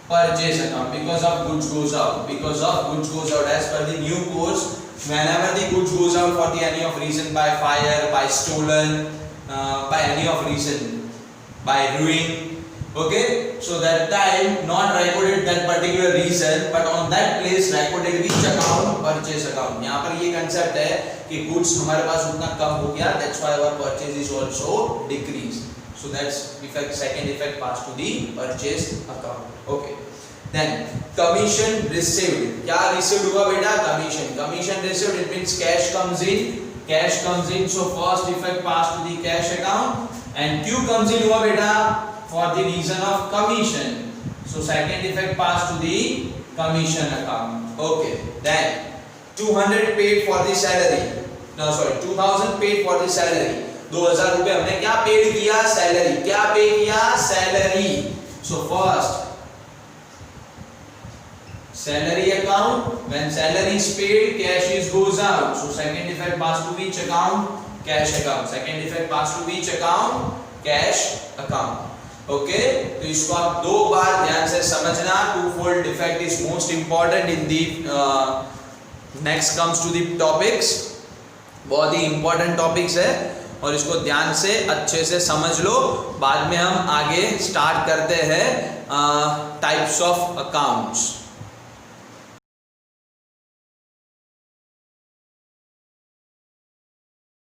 Speaker 1: purchase account, because of goods goes out. Because of goods goes out, as per the new course, whenever the goods goes out for the any of reason, by fire, by stolen, by any of reason, by ruin, okay, so that time not recorded that particular reason, but on that place recorded which account? Purchase account. यहाँ पर ये concept है कि goods हमारे पास उतना कम हो गया, that's why our purchase is also decreased. So that's effect, second effect passed to the purchase account. Okay. Then commission received. क्या received हुआ बेटा? Commission received, it means cash comes in. So first effect passed to the cash account, and Q comes in हुआ बेटा for the reason of commission. So second effect passed to the commission account. Okay. Then 200 paid for the salary. No, sorry, 2000 paid for the salary. 2000 रुपए हमने क्या paid किया? Salary. क्या पे किया? Salary. So first salary account, when salary is paid, cash is goes out. So second effect passed to which account? Cash account. Second effect passed to which account? Cash account. Okay, तो इसको आप दो बार ध्यान से समझना. Twofold effect is most important in the next comes to the topics. बहुत ही important topics है और इसको ध्यान से अच्छे से समझ लो. बाद में हम आगे स्टार्ट करते हैं टाइप्स ऑफ अकाउंट्स.